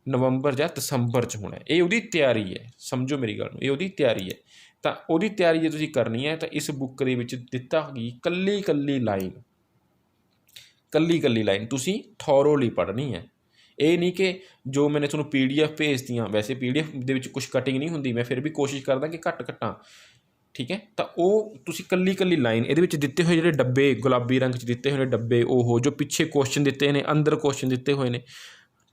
ਨਵੰਬਰ ਜਾਂ ਦਸੰਬਰ 'ਚ ਹੋਣਾ। ਇਹ ਉਹਦੀ ਤਿਆਰੀ ਹੈ, ਸਮਝੋ ਮੇਰੀ ਗੱਲ ਨੂੰ, ਇਹ ਉਹਦੀ ਤਿਆਰੀ ਹੈ। ਤਾਂ ਉਹਦੀ ਤਿਆਰੀ ਜੇ ਤੁਸੀਂ ਕਰਨੀ ਹੈ ਤਾਂ ਇਸ ਬੁੱਕ ਦੇ ਵਿੱਚ ਦਿੱਤਾ ਗਈ ਕੱਲੀ ਕੱਲੀ ਲਾਈਨ ਤੁਸੀਂ ਥੋਰੋਲੀ ਪੜ੍ਹਨੀ ਹੈ। ਇਹ ਨਹੀਂ ਕਿ ਜੋ ਮੈंने ਤੁਹਾਨੂੰ PDF ਭੇਜਤੀਆਂ, ਵੈਸੇ PDF ਦੇ ਵਿੱਚ ਕੁਛ ਕਟਿੰਗ ਨਹੀਂ ਹੁੰਦੀ, ਮੈਂ ਫਿਰ ਵੀ ਕੋਸ਼ਿਸ਼ ਕਰਦਾ ਕਿ ਘੱਟ ਕੱਟਾਂ। ठीक है। तो वो तुसी कल्ली कल्ली लाइन ये दिते हुए जो डब्बे गुलाबी रंग दिते हुए डब्बे वो जो पिछे क्वेश्चन दिते हैं अंदर क्वेश्चन दिते हुए हैं,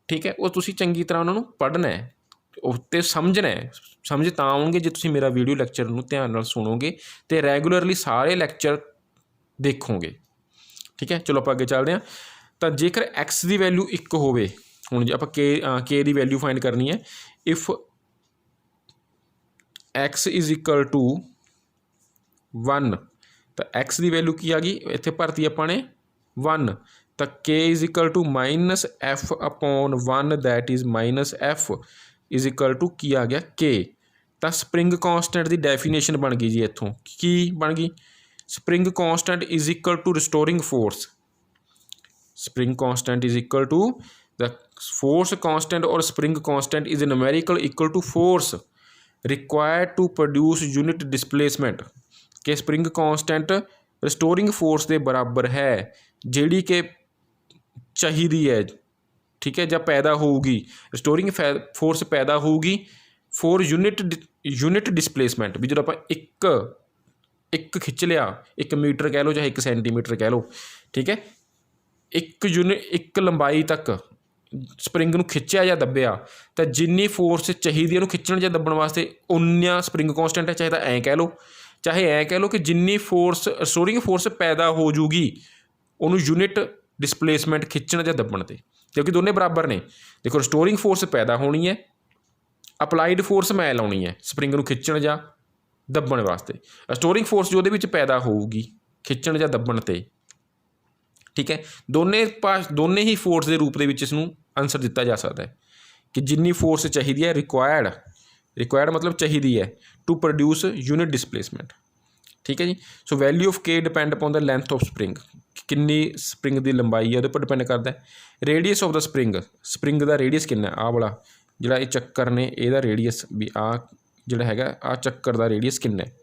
ठीक है, वो तुसी चंगी तरह उन्होंने पढ़ना है तो समझना है। समझ तां आओगे जो तुसी मेरा वीडियो लैक्चर नूं ध्यान नाल सुनोगे तो रैगूलरली सारे लैक्चर देखोगे, ठीक है। चलो आप अगे चलते हैं। तो जेकर एक्स की वैल्यू 1 होवे, हुण जे आपां के दी वैल्यू फाइंड करनी है, if x is equal to 1 तो एक्स की वैल्यू की आ गई इत्थे भरती आपां ने 1, तो k is equal to minus F upon 1 that is minus F is equal to की आ गया के। तो स्प्रिंग कॉन्सटेंट की डेफिनेशन बन गई जी, इत्थों की बन गई, spring constant is equal to restoring force, spring constant is equal to the force constant और spring constant is numerical equal to force required to produce unit displacement, के स्प्रिंग कॉन्सटेंट रिस्टोरिंग फोर्स के बराबर है जिहड़ी कि चाहिदी है, ठीक है, जब पैदा होगी रिस्टोरिंग फोर्स पैदा होगी फॉर यूनिट डिसप्लेसमेंट, भी जो आप एक खिंच लिया 1 मीटर कह लो चाहे 1 सेंटीमीटर कह लो, ठीक है, एक लंबाई तक स्प्रिंग नूं खिंचिया या दबिया तो जिन्नी फोर्स चाहिए उन्होंने खिंचण या दबण वास्ते उन्ना स्प्रिंग कॉन्सटेंट है, चाहे तो ऐ कह लो चाहे ऐ कह लो कि जिन्नी फोर्स रिस्टोरिंग फोर्स पैदा हो जूगी उन्होंने यूनिट डिसप्लेसमेंट खिंचण या दबण ते, क्योंकि दोनों बराबर ने। देखो रिस्टोरिंग फोर्स पैदा होनी है, अपलाइड फोर्स मैं लाउणी है स्प्रिंग नूं खिंचण या दबण वास्ते, रिस्टोरिंग फोर्स जो उहदे विच पैदा होगी खिंचण या दबण ते, ठीक है। दोने ही फोर्स के रूप में इसनूं आंसर दिता जा सकता है कि जिन्नी फोर्स चाहिए है रिक्वायर्ड मतलब चाहिए है टू प्रोड्यूस यूनिट डिसप्लेसमेंट, ठीक है जी। So value of k depend upon the length of spring, किन्नी स्प्रिंग की लंबाई है उहदे पर डिपेंड करता है। रेडियस ऑफ द स्प्रिंग का रेडियस कितना है, आ वाला जिहड़ा ये चक्कर ने इहदा रेडियस भी आ जिहड़ा हैगा आ चक्कर का रेडियस कितना है।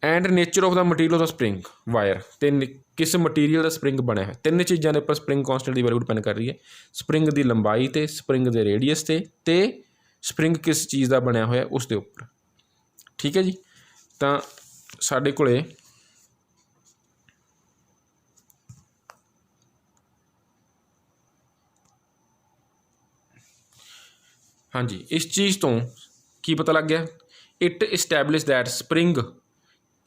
And nature of the material of the spring wire, किस मटीरियल का स्प्रिंग बनया है, 3 चीज़ों के उपर स्प्रिंग कॉन्सटेंट की वैल्यू डिपेंड कर रही है, स्प्रिंग की लंबाई ते, स्प्रिंग के रेडियस ते स्प्रिंग किस चीज़ का बनया होया उसके उपर, ठीक है जी। तो साडे कोले हाँ जी इस चीज़ तो की पता लग गया, इट इस्टैबलिश दैट स्प्रिंग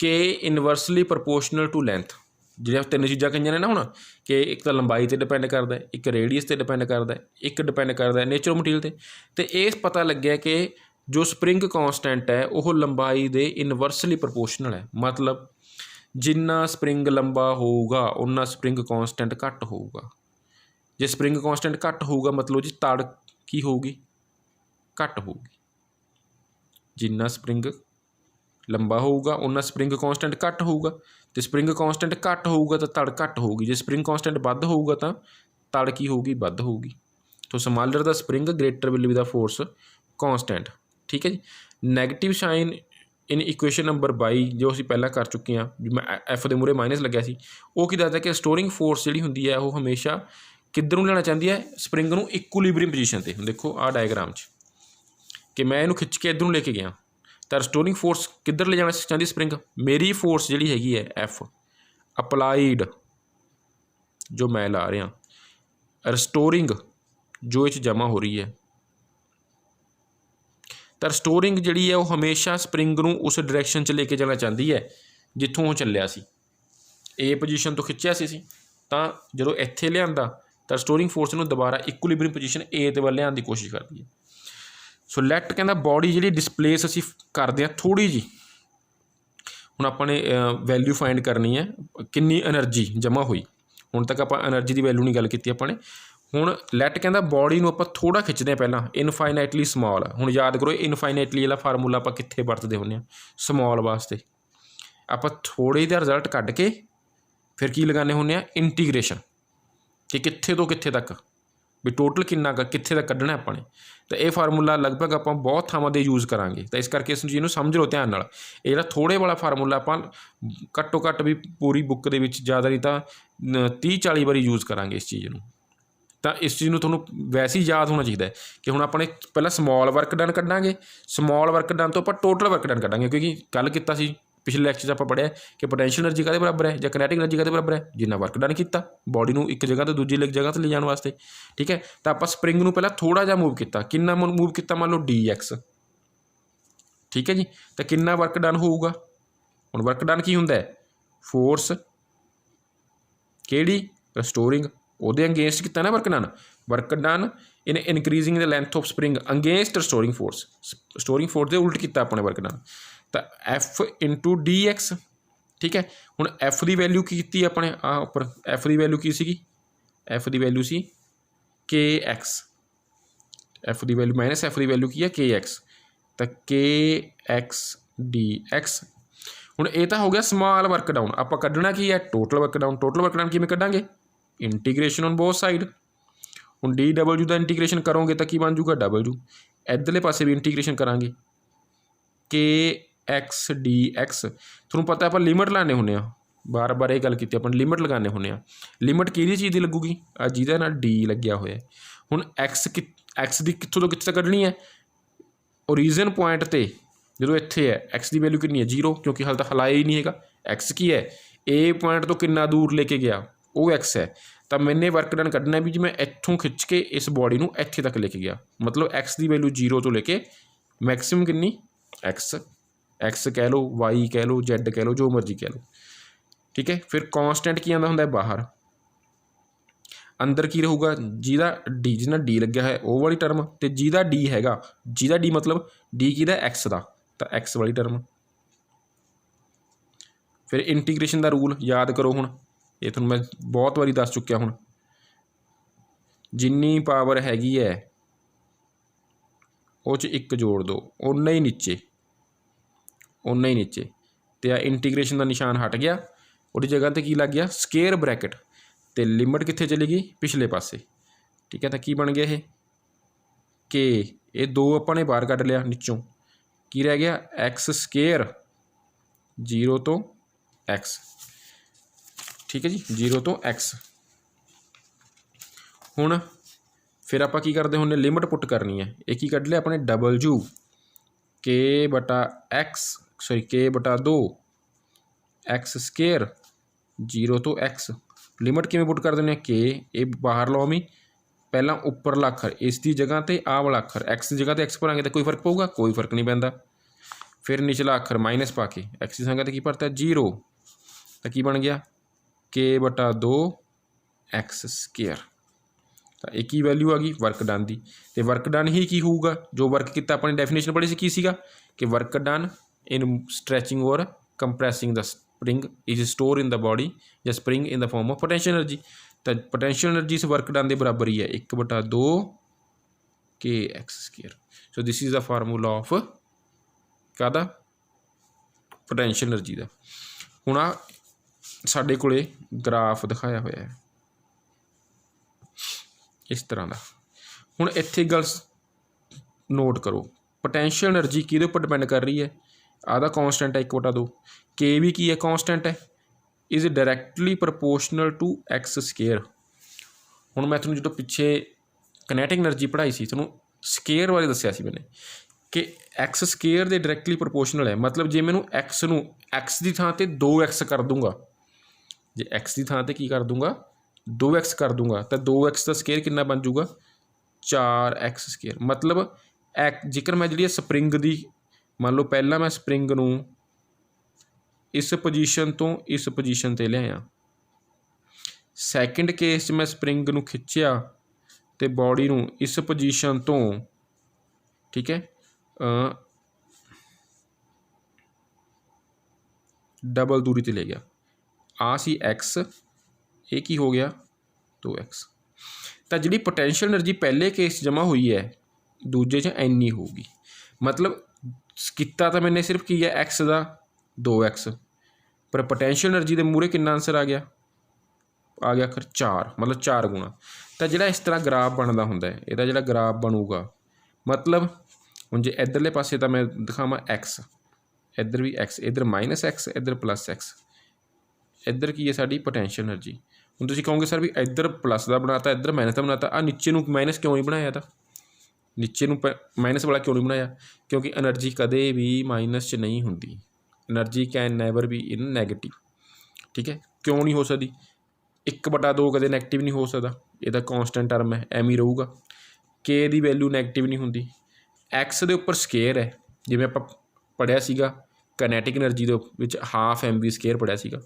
के इनवर्सली प्रपोर्शनल टू लेंथ, जो 3 चीज़ां कही ने ना हुण कि एक तो लंबाई पर डिपेंड करता है, एक रेडियस पर डिपेंड करता है, एक डिपेंड करता है नेचर ऑफ मटीरियल तो ये पता लग्या कि जो स्प्रिंग कॉन्सटेंट है वह लंबाई दे इनवर्सली प्रपोर्शनल है, मतलब जिन्ना स्प्रिंग लंबा होगा उन्ना स्प्रिंग कॉन्सटेंट घट होगा। जे स्प्रिंग कॉन्सटेंट घट होगा मतलब जी तड़ की होगी घट होगी, जिन्ना स्प्रिंग लंबा होगा उन्ना स्प्रिंग कॉन्सटेंट घट होगा, तो स्प्रिंग कॉन्सटेंट घट होगा तो तड़ घट होगी, जे स्प्रिंग कॉन्सटेंट वध होगा तो तड़ की होगी वध होगी। तो smaller the spring greater will be the force constant, ठीक है जी। Negative sign in equation number 22 जो असीं पहला कर चुके हैं, मैं एफ के मूहरे माइनस लग्या सी, वो की दसदा कि स्टोरिंग फोर्स जिहड़ी हुंदी है वो हमेशा किधरों लेना चाहती है स्प्रिंग नूं इक्विलिब्रियम पोजीशन ते। देखो आ डायग्राम कि मैं इहनूं खिच के इधरों लेके गया तो रिस्टोरिंग फोर्स किधर ले जाना चाहती स्प्रिंग, मेरी फोर्स जिहड़ी हैगी है एफ अपलाइड जो मैं ला रहा, रिस्टोरिंग जो इस जमा हो रही है, तो रिस्टोरिंग जिहड़ी है वो हमेशा स्प्रिंग नूं उस डायरैक्शन च लेके जाना चाहती है जिथों वो चलिया सी, ए पोजीशन तो खिंचिया सी तो जो इत्थे लिआंदा तो रिस्टोरिंग फोर्स नूं दोबारा इक्विलिब्रियम पोजीशन ए ते वल लिआउण दी कोशिश करती है। सो लैट कहता बॉडी जी डिसप्लेस असीं करते हैं थोड़ी जी, हुण आपां ने वैल्यू फाइंड करनी है कितनी एनर्जी जमा हुई, हुण तक आपां एनर्जी की वैल्यू नहीं गल कीती आपां ने। हुण लैट कहता बॉडी नूं आपां थोड़ा खिंचदे पहलां इनफाइनाइटली समॉल, हुण याद करो इनफाइनाइटली वाला फार्मूला आपां कित्थे वरतदे हुंदे आ समॉल वास्ते, आपां थोड़े दा रिजल्ट कढ के फिर की लगाने हुंदे आ इंटीग्रेशन कि कित्थे तो कित्थे तक भी टोटल किन्ना कित्थे तक कढ़ना आपां ने। तो यह फार्मूला लगभग आप बहुत थावां ते यूज़ करांगे, तो इस करके इस चीज़ नूं समझ लो ध्यान नाल। ये जिहड़ा थोड़े वाला फार्मूला आपां घट्टो घट्ट भी पूरी बुक दे विच ज़्यादा नहीं तो 30-40 बारी यूज़ करांगे इस चीज़ नूं, ਤਾਂ ਇਸ ਚੀਜ਼ ਨੂੰ ਤੁਹਾਨੂੰ ਵੈਸੇ ਹੀ ਯਾਦ ਹੋਣਾ ਚਾਹੀਦਾ ਕਿ ਹੁਣ ਆਪਣੇ ਪਹਿਲਾਂ ਸਮੋਲ ਵਰਕ ਡਨ ਕੱਢਾਂਗੇ, ਸਮੋਲ ਵਰਕ ਡਨ ਤੋਂ ਆਪਾਂ ਟੋਟਲ ਵਰਕ ਡਨ ਕੱਢਾਂਗੇ, ਕਿਉਂਕਿ ਕੱਲ੍ਹ ਕੀਤਾ ਸੀ ਪਿਛਲੇ ਲੈਕਚਰ 'ਚ ਆਪਾਂ ਪੜ੍ਹਿਆ ਕਿ ਪੋਟੈਂਸ਼ੀਅਲ ਐਨਰਜੀ ਕਾਹਦੇ ਬਰਾਬਰ ਹੈ ਜਾਂ ਕਾਈਨੈਟਿਕ ਐਨਰਜੀ ਕਾਹਦੇ ਬਰਾਬਰ ਹੈ, ਜਿੰਨਾ ਵਰਕ ਡਨ ਕੀਤਾ ਬੋਡੀ ਨੂੰ ਇੱਕ ਜਗ੍ਹਾ ਤੋਂ ਦੂਜੀ ਜਗ੍ਹਾ 'ਤੇ ਲੈ ਜਾਣ ਵਾਸਤੇ। ਠੀਕ ਹੈ, ਤਾਂ ਆਪਾਂ ਸਪਰਿੰਗ ਨੂੰ ਪਹਿਲਾਂ ਥੋੜ੍ਹਾ ਜਿਹਾ ਮੂਵ ਕੀਤਾ, ਕਿੰਨਾ ਮੂਵ ਕੀਤਾ, ਮੰਨ ਲਓ dx। ਠੀਕ ਹੈ ਜੀ, ਤਾਂ ਕਿੰਨਾ ਵਰਕ ਡਨ ਹੋਊਗਾ। ਹੁਣ ਵਰਕ ਡਨ ਕੀ ਹੁੰਦਾ ਹੈ, ਫੋਰਸ ਕਿਹੜੀ ਰਿਸਟੋਰਿੰਗ, ਉਹਦੇ ਅਗੇਂਸਟ ਕੀਤਾ ਨਾ work done. Work done in increasing the length of spring against restoring force, restoring force ਦੇ ਉਲਟ ਕੀਤਾ ਆਪਣੇ ਵਰਕ ਡਨ, ਤਾਂ F ਇੰਟੂ dx। ਠੀਕ ਹੈ, ਹੁਣ F ਦੀ ਵੈਲਿਊ ਕੀ ਕੀਤੀ ਆਪਣੇ ਆ ਉੱਪਰ, F ਦੀ ਵੈਲਿਊ ਕੀ ਸੀਗੀ, F ਦੀ ਵੈਲਿਊ ਸੀ kx, F ਦੀ ਵੈਲਿਊ ਮਾਈਨਸ F ਦੀ ਵੈਲਿਊ ਕੀ ਹੈ kx, ਤਾਂ kx dx। ਹੁਣ ਇਹ ਤਾਂ ਹੋ ਗਿਆ ਸਮਾਲ ਵਰਕ ਡਾਊਨ। ਆਪਾਂ ਕੱਢਣਾ ਕੀ ਹੈ, total work down. Total work down ਕਿਵੇਂ ਕੱਢਾਂਗੇ, ਇੰਟੀਗ੍ਰੇਸ਼ਨ ਔਨ ਬੋਥ ਸਾਈਡ। ਹੁਣ dw ਦਾ ਇੰਟੀਗ੍ਰੇਸ਼ਨ ਕਰੋਗੇ ਤਾਂ ਕੀ ਬਣ ਜੂਗਾ w, ਇੱਧਰਲੇ ਪਾਸੇ ਵੀ ਇੰਟੀਗ੍ਰੇਸ਼ਨ ਕਰਾਂਗੇ kx dx। ਤੁਹਾਨੂੰ ਪਤਾ ਆਪਾਂ ਲਿਮਿਟ ਲਾਉਂਦੇ ਹੁੰਦੇ ਹਾਂ, ਬਾਰ ਬਾਰ ਇਹ ਗੱਲ ਕੀਤੀ ਆਪਾਂ ਲਿਮਿਟ ਲਗਾਉਂਦੇ ਹੁੰਦੇ ਹਾਂ। ਲਿਮਿਟ ਕਿਹੜੀ ਚੀਜ਼ ਦੀ ਲੱਗੂਗੀ, ਆ ਜਿਹਦੇ ਨਾਲ d ਲੱਗਿਆ ਹੋਇਆ। ਹੁਣ x ਦੀ ਕਿੱਥੋਂ ਤੋਂ ਕਿੱਥੇ ਤੱਕ ਕੱਢਣੀ ਹੈ, ਓਰੀਜਨ ਪੁਆਇੰਟ 'ਤੇ ਜਦੋਂ ਇੱਥੇ ਹੈ x ਦੀ ਵੈਲਿਊ ਕਿੰਨੀ ਹੈ 0, ਕਿਉਂਕਿ ਹਾਲੇ ਤਾਂ ਹਿਲਾਇਆ ਹੀ ਨਹੀਂ ਹੈਗਾ। x ਕੀ ਹੈ, a ਪੁਆਇੰਟ ਤੋਂ ਕਿੰਨਾ ਦੂਰ ਲੈ ਕੇ ਗਿਆ ਉਹ x ਹੈ, ਤਾਂ ਮੈਨੇ ਵਰਕ ਡਨ ਕੱਢਣਾ ਵੀ ਜੀ ਮੈਂ ਇੱਥੋਂ ਖਿੱਚ ਕੇ ਇਸ ਬੋਡੀ ਨੂੰ ਇੱਥੇ ਤੱਕ ਲੈ ਕੇ ਗਿਆ, ਮਤਲਬ x ਦੀ ਵੈਲਿਊ 0 ਤੋਂ ਲੈ ਕੇ ਮੈਕਸਿਮਮ ਕਿੰਨੀ x ਕਹਿ ਲਓ, y ਕਹਿ ਲਓ, z ਕਹਿ ਲਓ, ਜੋ ਮਰਜ਼ੀ ਕਹਿ ਲਓ। ਠੀਕ ਹੈ, ਫਿਰ ਕੌਂਸਟੈਂਟ ਕੀ ਆਉਂਦਾ ਹੁੰਦਾ ਬਾਹਰ, ਅੰਦਰ ਕੀ ਰਹੂਗਾ, ਜਿਹਦਾ d ਲੱਗਿਆ ਹੈ ਉਹ ਵਾਲੀ ਟਰਮ, ਅਤੇ ਜਿਹਦਾ d ਹੈਗਾ, ਜਿਹਦਾ d ਮਤਲਬ d ਕਿਹਦਾ x ਦਾ, ਤਾਂ x ਵਾਲੀ ਟਰਮ। ਫਿਰ ਇੰਟੀਗ੍ਰੇਸ਼ਨ ਦਾ ਰੂਲ ਯਾਦ ਕਰੋ, ਹੁਣ ਇਹ ਤੁਹਾਨੂੰ ਮੈਂ ਬਹੁਤ ਵਾਰੀ ਦੱਸ ਚੁੱਕਿਆ। ਹੁਣ ਜਿੰਨੀ ਪਾਵਰ ਹੈਗੀ ਹੈ ਉਹ 'ਚ 1 ਜੋੜ ਦਿਓ, ਓਨਾ ਹੀ ਨੀਚੇ, ਅਤੇ ਆ ਇੰਟੀਗ੍ਰੇਸ਼ਨ ਦਾ ਨਿਸ਼ਾਨ ਹਟ ਗਿਆ, ਉਹਦੀ ਜਗ੍ਹਾ 'ਤੇ ਕੀ ਲੱਗ ਗਿਆ, ਸਕੇਅਰ ਬਰੈਕਟ, ਅਤੇ ਲਿਮਿਟ ਕਿੱਥੇ ਚਲੀ ਗਈ, ਪਿਛਲੇ ਪਾਸੇ। ਠੀਕ ਹੈ, ਤਾਂ ਕੀ ਬਣ ਗਿਆ ਇਹ k, ਇਹ 2 ਆਪਾਂ ਨੇ ਬਾਹਰ ਕੱਢ ਲਿਆ ਨੀਚੋਂ, ਕੀ ਰਹਿ ਗਿਆ x ਸਕੇਅਰ 0 ਤੋਂ x। ਠੀਕ ਹੈ ਜੀ, 0 ਤੋਂ x। ਹੁਣ ਫਿਰ ਆਪਾਂ ਕੀ ਕਰਦੇ ਹੁੰਦੇ, ਲਿਮਿਟ ਪੁੱਟ ਕਰਨੀ ਹੈ। ਇਹ ਕੀ ਕੱਢ ਲਿਆ ਆਪਣੇ w k/2 x ਸਕੇਅਰ 0 ਤੋਂ x। ਲਿਮਿਟ ਕਿਵੇਂ ਪੁੱਟ ਕਰ ਦਿੰਦੇ ਹਾਂ, k, ਇਹ ਬਾਹਰ ਲਓ ਵੀ ਪਹਿਲਾਂ ਉੱਪਰਲਾ ਅੱਖਰ ਇਸ ਦੀ ਜਗ੍ਹਾ 'ਤੇ ਆਹ ਵਾਲਾ ਅੱਖਰ x ਦੀ ਜਗ੍ਹਾ 'ਤੇ x ਭਰਾਂਗੇ ਤਾਂ ਕੋਈ ਫਰਕ ਪਊਗਾ, ਕੋਈ ਫਰਕ ਨਹੀਂ ਪੈਂਦਾ। ਫਿਰ ਨਿਚਲਾ ਅੱਖਰ ਮਾਈਨਸ ਪਾ ਕੇ x ਦੀ ਸੰਗਤ 'ਤੇ ਕੀ ਭਰਤਾ 0, ਤਾਂ ਕੀ ਬਣ ਗਿਆ k/2 x ਸਕੇਅਰ। ਤਾਂ ਇਹ ਕੀ ਵੈਲਿਊ ਆ ਗਈ ਵਰਕ ਡਨ ਦੀ, ਅਤੇ ਵਰਕ ਡਨ ਹੀ ਕੀ ਹੋਊਗਾ, ਜੋ ਵਰਕ ਕੀਤਾ ਆਪਣੀ ਡੈਫੀਨੇਸ਼ਨ ਪੜ੍ਹੀ ਸੀ ਕੀ ਸੀਗਾ, ਕਿ ਵਰਕ ਡਨ ਇਨ ਸਟ੍ਰੈਚਿੰਗ ਔਰ compressing the spring is store in the body ਜਾਂ spring in the form of potential energy. ਤਾਂ ਪੋਟੈਂਸ਼ੀਅਲ ਐਨਰਜੀ ਇਸ ਵਰਕ ਡਨ ਦੇ ਬਰਾਬਰ ਹੀ ਹੈ 1/2 kx square. So this is the formula of ਕਾਹਦਾ, ਪੋਟੈਂਸ਼ੀਅਲ ਐਨਰਜੀ ਦਾ। ਹੁਣ ਆ ਸਾਡੇ ਕੋਲੇ ਗ੍ਰਾਫ ਦਿਖਾਇਆ ਹੋਇਆ ਹੈ ਇਸ ਤਰ੍ਹਾਂ ਦਾ। ਹੁਣ ਇੱਥੇ ਗੱਲ ਨੋਟ ਕਰੋ, ਪੋਟੈਂਸ਼ੀਅਲ ਐਨਰਜੀ ਕਿਹਦੇ ਉੱਪਰ ਡਿਪੈਂਡ ਕਰ ਰਹੀ ਹੈ, ਆਹ ਦਾ ਕੌਂਸਟੈਂਟ ਹੈ 1/2, k ਵੀ ਕੀ ਹੈ ਕੌਂਸਟੈਂਟ ਹੈ, is directly proportional to x square. ਹੁਣ ਮੈਂ ਤੁਹਾਨੂੰ ਜਦੋਂ ਪਿੱਛੇ ਕਨੈਟਿਕ ਐਨਰਜੀ ਪੜ੍ਹਾਈ ਸੀ, ਤੁਹਾਨੂੰ ਸਕੇਅਰ ਬਾਰੇ ਦੱਸਿਆ ਸੀ ਮੈਨੇ ਕਿ x ਸਕੇਅਰ ਦੇ ਡਾਇਰੈਕਟਲੀ ਪ੍ਰਪੋਰਸ਼ਨਲ ਹੈ। ਮਤਲਬ ਜੇ ਮੈਨੂੰ x ਨੂੰ x ਦੀ ਥਾਂ 'ਤੇ 2x ਕਰ ਦੂੰਗਾ, ਜੇ x ਦੀ ਥਾਂ 'ਤੇ ਕੀ ਕਰ ਦੂੰਗਾ 2x ਕਰ ਦੂੰਗਾ, ਤਾਂ 2x ਦਾ ਸਕੇਅਰ ਕਿੰਨਾ ਬਣ ਜੂਗਾ 4x ਸਕੇਅਰ। ਮਤਲਬ ਜੇਕਰ ਮੈਂ ਜਿਹੜੀ ਸਪਰਿੰਗ ਦੀ ਮੰਨ ਲਓ ਪਹਿਲਾਂ ਮੈਂ ਸਪਰਿੰਗ ਨੂੰ ਇਸ ਪੋਜੀਸ਼ਨ ਤੋਂ ਇਸ ਪੋਜੀਸ਼ਨ 'ਤੇ ਲਿਆਇਆ, ਸੈਕਿੰਡ ਕੇਸ 'ਚ ਮੈਂ ਸਪਰਿੰਗ ਨੂੰ ਖਿੱਚਿਆ ਅਤੇ ਬੋਡੀ ਨੂੰ ਇਸ ਪੋਜੀਸ਼ਨ ਤੋਂ, ਠੀਕ ਹੈ, ਡਬਲ ਦੂਰੀ 'ਤੇ ਲੈ ਗਿਆ, ਆਹ ਸੀ x, ਇਹ ਕੀ ਹੋ ਗਿਆ 2x। ਤਾਂ ਜਿਹੜੀ ਪੋਟੈਂਸ਼ੀਅਲ ਐਨਰਜੀ ਪਹਿਲੇ ਕੇਸ 'ਚ ਜਮ੍ਹਾਂ ਹੋਈ ਹੈ ਦੂਜੇ 'ਚ ਇੰਨੀ ਹੋਊਗੀ। ਮਤਲਬ ਕੀਤਾ ਤਾਂ ਮੈਨੇ ਸਿਰਫ ਕੀ ਹੈ x ਦਾ 2x, ਪਰ ਪੋਟੈਂਸ਼ੀਅਲ ਐਨਰਜੀ ਦੇ ਮੂਹਰੇ ਕਿੰਨਾ ਆਂਸਰ ਆ ਗਿਆ ਆਖਰ 4, ਮਤਲਬ 4 ਗੁਣਾ। ਤਾਂ ਜਿਹੜਾ ਇਸ ਤਰ੍ਹਾਂ ਗ੍ਰਾਫ ਬਣਦਾ ਹੁੰਦਾ ਹੈ, ਇਹਦਾ ਜਿਹੜਾ ਗ੍ਰਾਫ ਬਣੂਗਾ, ਮਤਲਬ ਹੁਣ ਜੇ ਇੱਧਰਲੇ ਪਾਸੇ ਤਾਂ ਮੈਂ ਦਿਖਾਵਾਂ x, ਇੱਧਰ ਵੀ x, ਇੱਧਰ -x, ਇੱਧਰ +x, ਇੱਧਰ ਕੀ ਹੈ ਸਾਡੀ ਪੋਟੈਂਸ਼ੀਅਲ ਐਨਰਜੀ। ਹੁਣ ਤੁਸੀਂ ਕਹੋਗੇ ਸਰ ਵੀ ਇੱਧਰ ਪਲੱਸ ਦਾ ਬਣਾਤਾ, ਇੱਧਰ ਮਾਈਨਸ ਦਾ ਬਣਾਤਾ, ਆ ਨੀਚੇ ਨੂੰ ਮਾਈਨਸ ਕਿਉਂ ਨਹੀਂ ਬਣਾਇਆ? ਤਾਂ ਨੀਚੇ ਨੂੰ ਮਾਈਨਸ ਵਾਲਾ ਕਿਉਂ ਨਹੀਂ ਬਣਾਇਆ? ਕਿਉਂਕਿ ਐਨਰਜੀ ਕਦੇ ਵੀ ਮਾਈਨਸ 'ਚ ਨਹੀਂ ਹੁੰਦੀ। Energy can never be in negative. ਠੀਕ ਹੈ, ਕਿਉਂ ਨਹੀਂ ਹੋ ਸਕਦੀ? 1/2 ਕਦੇ ਨੈਗੇਟਿਵ ਨਹੀਂ ਹੋ ਸਕਦਾ, ਇਹ ਤਾਂ ਕੌਂਸਟੈਂਟ ਟਰਮ ਹੈ, ਐਵੇਂ ਹੀ ਰਹੂਗਾ। ਕੇ ਦੀ ਵੈਲਿਊ ਨੈਗੇਟਿਵ ਨਹੀਂ ਹੁੰਦੀ। ਐਕਸ ਦੇ ਉੱਪਰ ਸਕੇਅਰ ਹੈ, ਜਿਵੇਂ ਆਪਾਂ ਪੜ੍ਹਿਆ ਸੀਗਾ ਕੈਨੇਟਿਕ ਐਨਰਜੀ ਦੇ ਵਿੱਚ ਹਾਫ mv ਸਕੇਅਰ ਪੜ੍ਹਿਆ ਸੀਗਾ,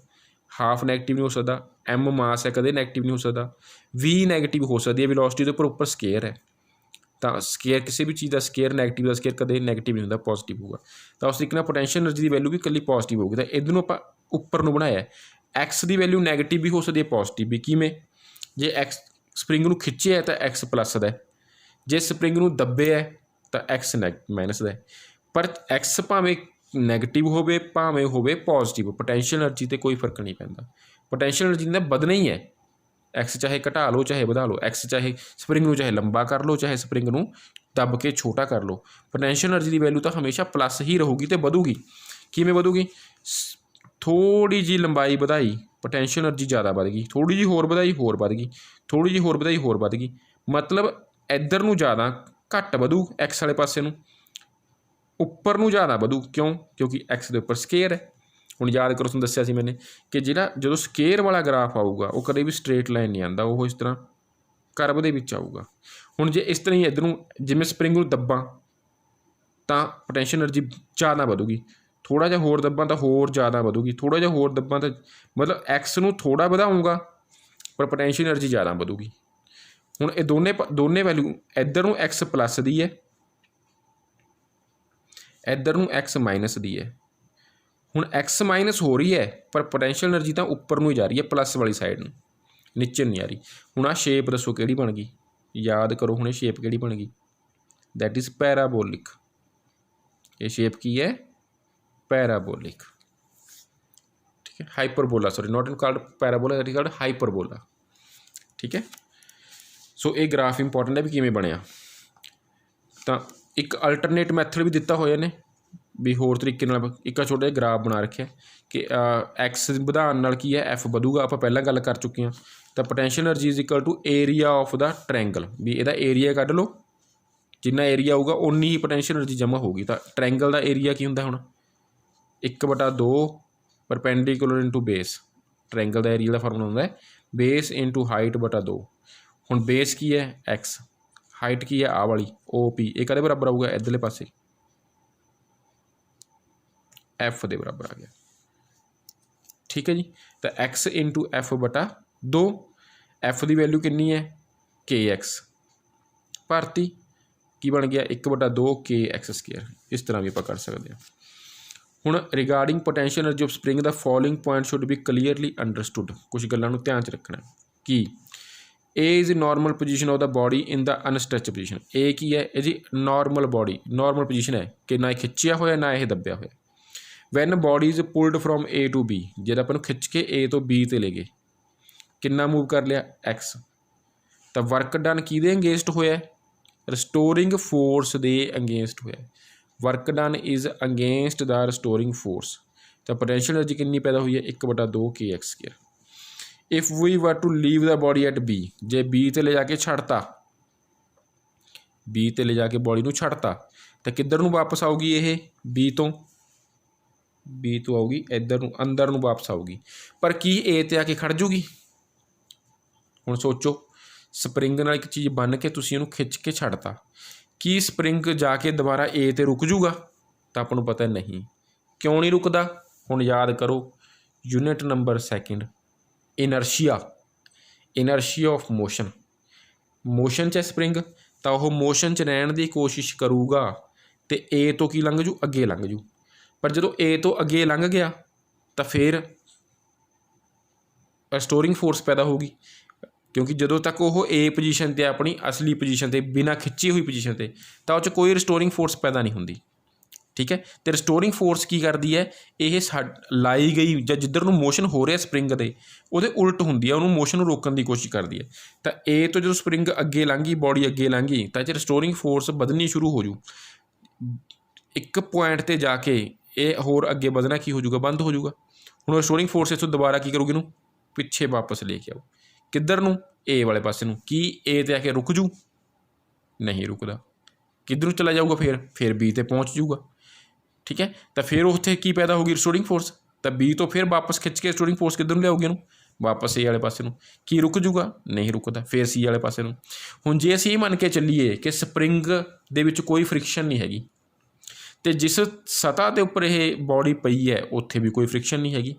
ਹਾਫ ਨੈਗੇਟਿਵ ਨਹੀਂ ਹੋ ਸਕਦਾ। m ਮਾਸ ਹੈ, ਕਦੇ ਨੈਗੇਟਿਵ ਨਹੀਂ ਹੋ ਸਕਦਾ। v ਨੈਗੇਟਿਵ ਹੋ ਸਕਦੀ ਹੈ, ਵੈਲੋਸਿਟੀ ਦੇ ਉੱਪਰ ਸਕੇਅਰ ਹੈ, ਤਾਂ ਸਕੇਅਰ ਕਿਸੇ ਵੀ ਚੀਜ਼ ਦਾ ਸਕੇਅਰ, ਨੈਗੇਟਿਵ ਦਾ ਸਕੇਅਰ ਕਦੇ ਨੈਗੇਟਿਵ ਨਹੀਂ ਹੁੰਦਾ, ਪੋਜ਼ੀਟਿਵ ਹੋਊਗਾ। ਤਾਂ ਉਸ ਤਰੀਕੇ ਨਾਲ ਪੋਟੈਂਸ਼ੀਅਲ ਐਨਰਜੀ ਦੀ ਵੈਲਿਊ ਵੀ ਇਕੱਲੀ ਪੋਜ਼ੀਟਿਵ ਹੋਊਗੀ। ਤਾਂ ਇਹਨੂੰ ਆਪਾਂ ਉੱਪਰ ਨੂੰ ਬਣਾਇਆ। ਐਕਸ ਦੀ ਵੈਲਿਊ ਨੈਗੇਟਿਵ ਵੀ ਹੋ ਸਕਦੀ ਹੈ, ਪੋਜ਼ੀਟਿਵ ਵੀ। ਕਿਵੇਂ? ਜੇ ਐਕਸ ਸਪਰਿੰਗ ਨੂੰ ਖਿੱਚਿਆ ਤਾਂ ਐਕਸ ਪਲੱਸ ਦਾ, ਜੇ ਸਪਰਿੰਗ ਨੂੰ ਦੱਬਿਆ ਤਾਂ ਐਕਸ ਮਾਈਨਸ ਦਾ। ਪਰ ਐਕਸ ਭਾਵੇਂ ਨੈਗੇਟਿਵ ਹੋਵੇ ਭਾਵੇਂ ਹੋਵੇ ਪੋਜ਼ੀਟਿਵ, ਪੋਟੈਂਸ਼ੀਅਲ ਐਨਰਜੀ 'ਤੇ ਕੋਈ ਫਰਕ ਨਹੀਂ ਪੈਂਦਾ। ਪੋਟੈਂਸ਼ੀਅਲ ਐਨਰਜੀ ਨੇ ਵਧਣਾ ਹੀ ਹੈ, ਐਕਸ ਚਾਹੇ ਘਟਾ ਲਓ ਚਾਹੇ ਵਧਾ ਲਓ, ਐਕਸ ਚਾਹੇ ਸਪਰਿੰਗ ਨੂੰ ਚਾਹੇ ਲੰਬਾ ਕਰ ਲਓ ਚਾਹੇ ਸਪਰਿੰਗ ਨੂੰ ਦੱਬ ਕੇ ਛੋਟਾ ਕਰ ਲਓ। ਪੋਟੈਂਸ਼ੀਅਲ ਐਨਰਜੀ ਦੀ ਵੈਲਿਊ ਤਾਂ ਹਮੇਸ਼ਾ ਪਲੱਸ ਹੀ ਰਹੂਗੀ ਅਤੇ ਵਧੂਗੀ। ਕਿਵੇਂ ਵਧੂਗੀ? ਥੋੜ੍ਹੀ ਜਿਹੀ ਲੰਬਾਈ ਵਧਾਈ, ਪੋਟੈਂਸ਼ੀਅਲ ਐਨਰਜੀ ਜ਼ਿਆਦਾ ਵੱਧ ਗਈ, ਥੋੜ੍ਹੀ ਜਿਹੀ ਹੋਰ ਵਧਾਈ ਹੋਰ ਵੱਧ ਗਈ, ਥੋੜ੍ਹੀ ਜਿਹੀ ਹੋਰ ਵਧਾਈ ਹੋਰ ਵੱਧ ਗਈ। ਮਤਲਬ ਇੱਧਰ ਨੂੰ ਜ਼ਿਆਦਾ ਘੱਟ ਵਧੂ ਐਕਸ ਵਾਲੇ ਪਾਸੇ ਨੂੰ, ਉੱਪਰ ਨੂੰ ਜ਼ਿਆਦਾ ਵਧੂ। ਕਿਉਂ? ਕਿਉਂਕਿ ਐਕਸ ਦੇ ਉੱਪਰ ਸਕੇਅਰ ਹੈ। ਹੁਣ ਯਾਦ ਕਰੋ, ਤੁਹਾਨੂੰ ਦੱਸਿਆ ਸੀ ਮੈਨੇ ਕਿ ਜਿਹੜਾ ਜਦੋਂ ਸਕੇਅਰ ਵਾਲਾ ਗਰਾਫ ਆਊਗਾ ਉਹ ਕਦੇ ਵੀ ਸਟਰੇਟ ਲਾਈਨ ਨਹੀਂ ਆਉਂਦਾ, ਉਹ ਇਸ ਤਰ੍ਹਾਂ ਕਰਵ ਦੇ ਵਿੱਚ ਆਊਗਾ। ਹੁਣ ਜੇ ਇਸ ਤਰ੍ਹਾਂ ਹੀ ਇੱਧਰ ਨੂੰ ਜਿਵੇਂ ਸਪਰਿੰਗ ਨੂੰ ਦੱਬਾਂ ਤਾਂ ਪੋਟੈਂਸ਼ੀਅਲ ਐਨਰਜੀ ਜ਼ਿਆਦਾ ਵਧੂਗੀ, ਥੋੜ੍ਹਾ ਜਿਹਾ ਹੋਰ ਦੱਬਾਂ ਤਾਂ ਹੋਰ ਜ਼ਿਆਦਾ ਵਧੂਗੀ, ਥੋੜ੍ਹਾ ਜਿਹਾ ਹੋਰ ਦੱਬਾਂ ਤਾਂ ਮਤਲਬ ਐਕਸ ਨੂੰ ਥੋੜ੍ਹਾ ਵਧਾਊਂਗਾ ਪਰ ਪੋਟੈਂਸ਼ੀਅਲ ਐਨਰਜੀ ਜ਼ਿਆਦਾ ਵਧੂਗੀ। ਹੁਣ ਇਹ ਦੋਨੇ ਵੈਲਿਊ, ਇੱਧਰ ਨੂੰ ਐਕਸ ਪਲੱਸ ਦੀ ਹੈ, ਇੱਧਰ ਨੂੰ ਐਕਸ ਮਾਈਨਸ ਦੀ ਹੈ। ਹੁਣ ਐਕਸ ਮਾਈਨਸ ਹੋ ਰਹੀ ਹੈ ਪਰ ਪੋਟੈਂਸ਼ੀਅਲ ਐਨਰਜੀ ਤਾਂ ਉੱਪਰ ਨੂੰ ਹੀ ਜਾ ਰਹੀ ਹੈ, ਪਲੱਸ ਵਾਲੀ ਸਾਈਡ ਨੂੰ, ਨੀਚੇ ਨਹੀਂ ਆ ਰਹੀ। ਹੁਣ ਆਹ ਸ਼ੇਪ ਦੱਸੋ ਕਿਹੜੀ ਬਣ ਗਈ? ਯਾਦ ਕਰੋ ਹੁਣ ਇਹ ਸ਼ੇਪ ਕਿਹੜੀ ਬਣ ਗਈ? That is parabolic. ਇਹ ਸ਼ੇਪ ਕੀ ਹੈ? ਪੈਰਾਬੋਲਿਕ। ਠੀਕ ਹੈ, hyperbola, sorry not called parabola, that is called hyperbola. ਠੀਕ ਹੈ, ਸੋ ਇਹ ਗ੍ਰਾਫ ਇੰਪੋਰਟੈਂਟ ਹੈ ਵੀ ਕਿਵੇਂ ਬਣਿਆ। ਤਾਂ ਇੱਕ ਅਲਟਰਨੇਟ ਮੈਥਡ ਵੀ ਦਿੱਤਾ ਹੋਇਆ ਨੇ ਵੀ ਹੋਰ ਤਰੀਕੇ ਨਾਲ ਇੱਕ ਛੋਟਾ ਜਿਹਾ ਗ੍ਰਾਫ ਬਣਾ ਰੱਖਿਆ ਕਿ ਐਕਸ ਵਧਾਉਣ ਨਾਲ ਕੀ ਹੈ, ਐਫ ਵਧੂਗਾ। ਆਪਾਂ ਪਹਿਲਾਂ ਗੱਲ ਕਰ ਚੁੱਕੇ ਹਾਂ। ਤਾਂ potential energy is equal to area of the triangle, ਵੀ ਇਹਦਾ ਏਰੀਆ ਕੱਢ ਲਓ, ਜਿੰਨਾ ਏਰੀਆ ਹੋਊਗਾ ਉਨੀ ਹੀ ਪੋਟੈਂਸ਼ੀਅਲ ਐਨਰਜੀ ਜਮ੍ਹਾਂ ਹੋਊਗੀ। ਤਾਂ ਟਰੈਂਗਲ ਦਾ ਏਰੀਆ ਕੀ ਹੁੰਦਾ? ਹੁਣ 1/2 ਪਰਪੈਂਡੀਕੂਲਰ ਇਨਟੂ ਬੇਸ। ਟਰੈਂਗਲ ਦਾ ਏਰੀਆ ਦਾ ਫਾਰਮੂਲਾ ਹੁੰਦਾ ਹੈ ਬੇਸ ਇਨਟੂ ਹਾਈਟ ਬਟਾ 2। ਹੁਣ ਬੇਸ ਕੀ ਹੈ? ਐਕਸ। ਹਾਈਟ ਕੀ ਹੈ? ਆਹ ਵਾਲੀ OP। ਇਹ ਕਦੇ ਬਰਾਬਰ ਆਊਗਾ? ਇੱਧਰਲੇ ਪਾਸੇ ਐਫ ਦੇ ਬਰਾਬਰ ਆ ਗਿਆ। ਠੀਕ ਹੈ ਜੀ, ਤਾਂ ਐਕਸ ਇੰਟੂ ਐਫ ਬਟਾ 2। ਐਫ ਦੀ ਵੈਲਿਊ ਕਿੰਨੀ ਹੈ? KX ਭਰਤੀ, ਕੀ ਬਣ ਗਿਆ? 1/2 KX ਸਕੁਏਅਰ। ਇਸ ਤਰ੍ਹਾਂ ਵੀ ਆਪਾਂ ਕਰ ਸਕਦੇ ਹਾਂ। ਹੁਣ regarding potential energy of spring the following point should be clearly understood. ਕੁਛ ਗੱਲਾਂ ਨੂੰ ਧਿਆਨ 'ਚ ਰੱਖਣਾ ਕਿ A is normal position of the body in the unstretch position. A ਕੀ ਹੈ? ਇਹਦੀ ਨੋਰਮਲ ਬੋਡੀ, ਨੋਰਮਲ ਪੋਜੀਸ਼ਨ ਹੈ ਕਿ ਨਾ ਇਹ ਖਿੱਚਿਆ ਹੋਇਆ ਨਾ ਇਹ ਦੱਬਿਆ ਹੋਇਆ। When body is pulled from A to B, ਜਦ ਆਪਾਂ ਨੂੰ ਖਿੱਚ ਕੇ A ਤੋਂ B 'ਤੇ ਲੈ ਗਏ, ਕਿੰਨਾ ਮੂਵ ਕਰ ਲਿਆ? X। ਤਾਂ ਵਰਕ ਡਨ ਕਿਹਦੇ ਅਗੇਂਸਟ ਹੋਇਆ? ਰਿਸਟੋਰਿੰਗ ਫੋਰਸ ਦੇ ਅਗੇਂਸਟ ਹੋਇਆ। Work done is against the restoring force. ਤਾਂ ਪੋਟੈਂਸ਼ੀਅਲ ਐਨਰਜੀ ਕਿੰਨੀ ਪੈਦਾ ਹੋਈ ਹੈ? 1/2 KX square. If we were to leave the body at B, ਜੇ B 'ਤੇ ਲੈ ਜਾ ਕੇ ਛੱਡਤਾ, B 'ਤੇ ਲੈ ਜਾ ਕੇ ਬੋਡੀ ਨੂੰ ਛੱਡਤਾ ਤਾਂ ਕਿੱਧਰ ਨੂੰ ਵਾਪਸ ਆਊਗੀ ਇਹ? B ਤੋਂ ਆਊਗੀ ਇੱਧਰ ਨੂੰ, ਅੰਦਰ ਨੂੰ ਵਾਪਸ ਆਊਗੀ। ਪਰ ਕੀ A 'ਤੇ ਆ ਕੇ ਖੜ੍ਹ ਜੂਗੀ? ਹੁਣ ਸੋਚੋ, ਸਪਰਿੰਗ ਨਾਲ ਇੱਕ ਚੀਜ਼ ਬੰਨ੍ਹ ਕੇ ਤੁਸੀਂ ਇਹਨੂੰ ਖਿੱਚ ਕੇ ਛੱਡਤਾ, ਕੀ ਸਪਰਿੰਗ ਜਾ ਕੇ ਦੁਬਾਰਾ A 'ਤੇ ਰੁਕ ਜੂਗਾ? ਤਾਂ ਆਪਾਂ ਨੂੰ ਪਤਾ ਨਹੀਂ। ਕਿਉਂ ਨਹੀਂ ਰੁਕਦਾ? ਹੁਣ ਯਾਦ ਕਰੋ unit number 2, inertia. Inertia of motion. Motion 'ਚ ਹੈ ਸਪਰਿੰਗ ਤਾਂ ਉਹ ਮੋਸ਼ਨ 'ਚ ਰਹਿਣ ਦੀ ਕੋਸ਼ਿਸ਼ ਕਰੂਗਾ ਅਤੇ A ਤੋਂ ਕੀ ਲੰਘ ਜੂ? ਅੱਗੇ ਲੰਘ ਜੂ। ਪਰ ਜਦੋਂ A ਤੋਂ ਅੱਗੇ ਲੰਘ ਗਿਆ ਤਾਂ ਫਿਰ ਰਿਸਟੋਰਿੰਗ ਫੋਰਸ ਪੈਦਾ ਹੋਊਗੀ, ਕਿਉਂਕਿ ਜਦੋਂ ਤੱਕ ਉਹ A ਪੋਜੀਸ਼ਨ 'ਤੇ, ਆਪਣੀ ਅਸਲੀ ਪੋਜੀਸ਼ਨ 'ਤੇ, ਬਿਨਾਂ ਖਿੱਚੀ ਹੋਈ ਪੋਜੀਸ਼ਨ 'ਤੇ, ਤਾਂ ਉਹ 'ਚ ਕੋਈ ਰਿਸਟੋਰਿੰਗ ਫੋਰਸ ਪੈਦਾ ਨਹੀਂ ਹੁੰਦੀ। ਠੀਕ ਹੈ, ਅਤੇ ਰਿਸਟੋਰਿੰਗ ਫੋਰਸ ਕੀ ਕਰਦੀ ਹੈ? ਇਹ ਲਾਈ ਗਈ ਜਾਂ ਜਿੱਧਰ ਨੂੰ ਮੋਸ਼ਨ ਹੋ ਰਿਹਾ ਸਪਰਿੰਗ ਦੇ ਉਹਦੇ ਉਲਟ ਹੁੰਦੀ ਹੈ, ਉਹਨੂੰ ਮੋਸ਼ਨ ਨੂੰ ਰੋਕਣ ਦੀ ਕੋਸ਼ਿਸ਼ ਕਰਦੀ ਹੈ। ਤਾਂ A ਤੋਂ ਜਦੋਂ ਸਪਰਿੰਗ ਅੱਗੇ ਲੰਘੀ, ਬੋਡੀ ਅੱਗੇ ਲੰਘੀ, ਤਾਂ ਇਹ 'ਚ ਰਿਸਟੋਰਿੰਗ ਫੋਰਸ ਵਧਣੀ ਸ਼ੁਰੂ ਹੋ ਜੂ। ਇੱਕ ਪੁਆਇੰਟ 'ਤੇ ਜਾ ਕੇ ਇਹ ਹੋਰ ਅੱਗੇ ਵਧਣਾ ਕੀ ਹੋ ਜੂਗਾ? ਬੰਦ ਹੋ ਜੂਗਾ। ਹੁਣ ਰਿਸਟੋਰਿੰਗ ਫੋਰਸ ਇੱਥੋਂ ਦੁਬਾਰਾ ਕੀ ਕਰੂਗੀ? ਇਹਨੂੰ ਪਿੱਛੇ ਵਾਪਸ ਲੈ ਕੇ ਆਓ। किधर नूं ए वाले पासे नूं। की ए ते आके रुक जू, नहीं रुकदा, किधर चला जाऊगा, फिर बी ते पहुँच जूगा। ठीक है, तो फिर उत्थे की पैदा होगी रिस्टोरिंग फोर्स, तो बी तो फिर वापस खिंच के रिस्टोरिंग फोर्स किधर लियाऊगी ਉਹਨੂੰ वापस ए वाले पासे नूं। की रुक जूगा, नहीं रुकदा, फिर सी वाले पासे नूं। हुण जे असीं मन के चलीए कि स्प्रिंग दे विच कोई फ्रिक्शन नहीं हैगी, तो जिस सतह के उपर ये बॉडी पई है उत्थे भी कोई फ्रिक्शन नहीं हैगी,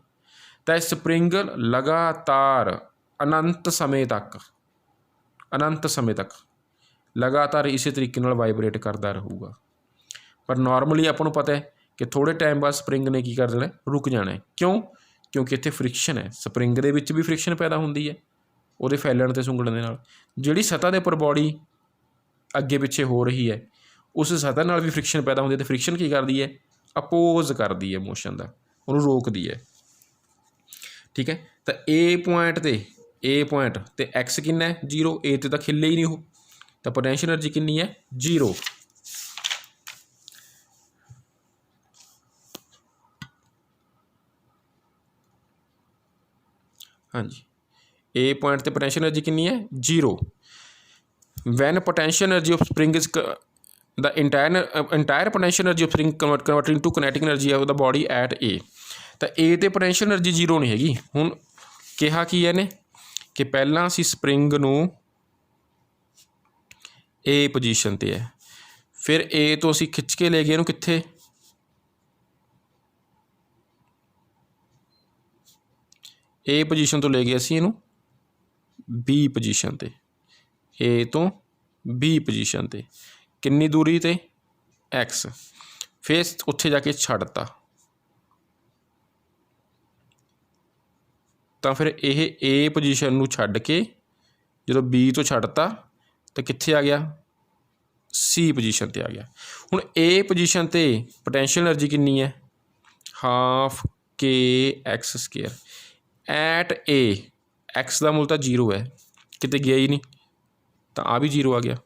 तो स्प्रिंग लगातार अनंत समय तक लगातार इस तरीके नाल वाइब्रेट करता रहूगा। पर नॉर्मली आपां नूं पता है कि थोड़े टाइम बाद स्प्रिंग ने की कर देना, रुक जाना है। क्यों? क्योंकि इत्थे फ्रिक्शन है, स्प्रिंग दे विच भी फ्रिक्शन पैदा होंदी है उहदे फैलण ते सुंगड़न दे नाल। जिहड़ी सतह दे उपर बॉडी अगे पिछे हो रही है उस सतह नाल भी फ्रिक्शन पैदा होंदी है, तो फ्रिक्शन की करदी है, अपोज करदी है मोशन दा, उहनूं रोकदी है। ठीक है, तो ए पॉइंट ते एक्स किन्ना है 0, ए ते तां खिले ही नहीं हो, तो पोटेंशियल एनर्जी कितनी है 0। हाँ जी, ए पॉइंट ते पोटेंशियल एनर्जी कितनी है 0। When potential energy of spring is the entire potential energy of spring converting to kinetic energy of the body at A. तो ए ते पोटेंशियल एनर्जी 0 नहीं हैगी। हुण कहा की है ने कि पहला असीं स्प्रिंग नूं ए पोजीशन ते है, फिर ए तो असीं खिच के ले गए इहनूं कित्थे, ए पोजीशन तो ले गए असीं इहनूं बी पोजीशन ते, ए तो बी पोजीशन ते कितनी दूरी ते एक्स, फिर उत्थे जाके छड्डता, तो फिर यह ए पोजीशन नूं छड्ड के जो बी तो छड्डता तो कित्थे आ गया सी पोजीशन ते आ गया। हुण ए पोजीशन ते पोटेंशियल एनर्जी कितनी है हाफ के एक्स स्केयर एट ए, एक्स का मुल तो 0 है, किते गया ही नहीं, तो आ भी 0 आ गया।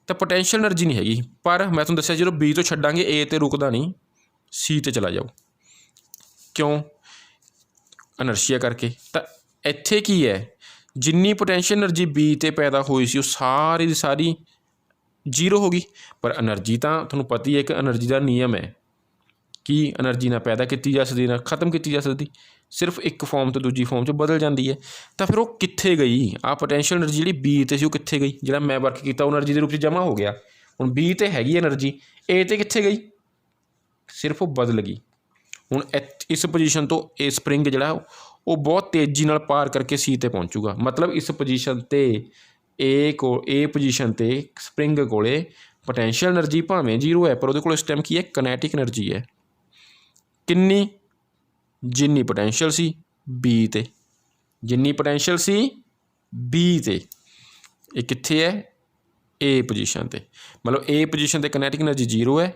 तो पोटेंशियल एनर्जी नहीं हैगी, पर मैं तुहानूं दस्सिया जो बी तो छड्डांगे ए तो रुकदा नहीं, सी ते चला जाओ। क्यों? इनर्शिया करके। तो इत्थे की है, जिन्नी पोटेंशियल एनर्जी बी ते पैदा हुई सी सारी दी सारी 0 हो गई, पर एनर्जी तो तुहानूं पता ही है कि एनर्जी का नियम है कि एनर्जी ना पैदा की जा सकती ना खत्म की जा सकती, सिर्फ एक फॉर्म तो दूजी फॉर्म च बदल जाती है। तो फिर वो कित्थे गई आ पोटेंशियल एनर्जी जी बी ते सी वो कित्थे गई, जिहड़ा मैं वर्क किया एनर्जी के रूप में जमा हो गया। हुण बी ते हैगी एनर्जी, ए ते कित्थे गई, सिर्फ वो बदल गई। हुण इस पोजीशन तो ए स्प्रिंग जिहड़ा वो बहुत तेज़ी नाल पार करके सी ते पहुँचूगा, मतलब इस पोजीशन ते ए पोजीशन ते स्प्रिंग कोले पोटेंशियल एनर्जी भावें 0 है, पर उहदे कोल इस टाइम की है काइनेटिक एनर्जी है, किन्नी जिन्नी पोटेंशियल सी बी ते, जिन्नी पोटेंशियल सी बी ते, ये कित्थे है ए पोजीशन ते, मतलब ए पोजीशन ते काइनेटिक एनर्जी 0 है,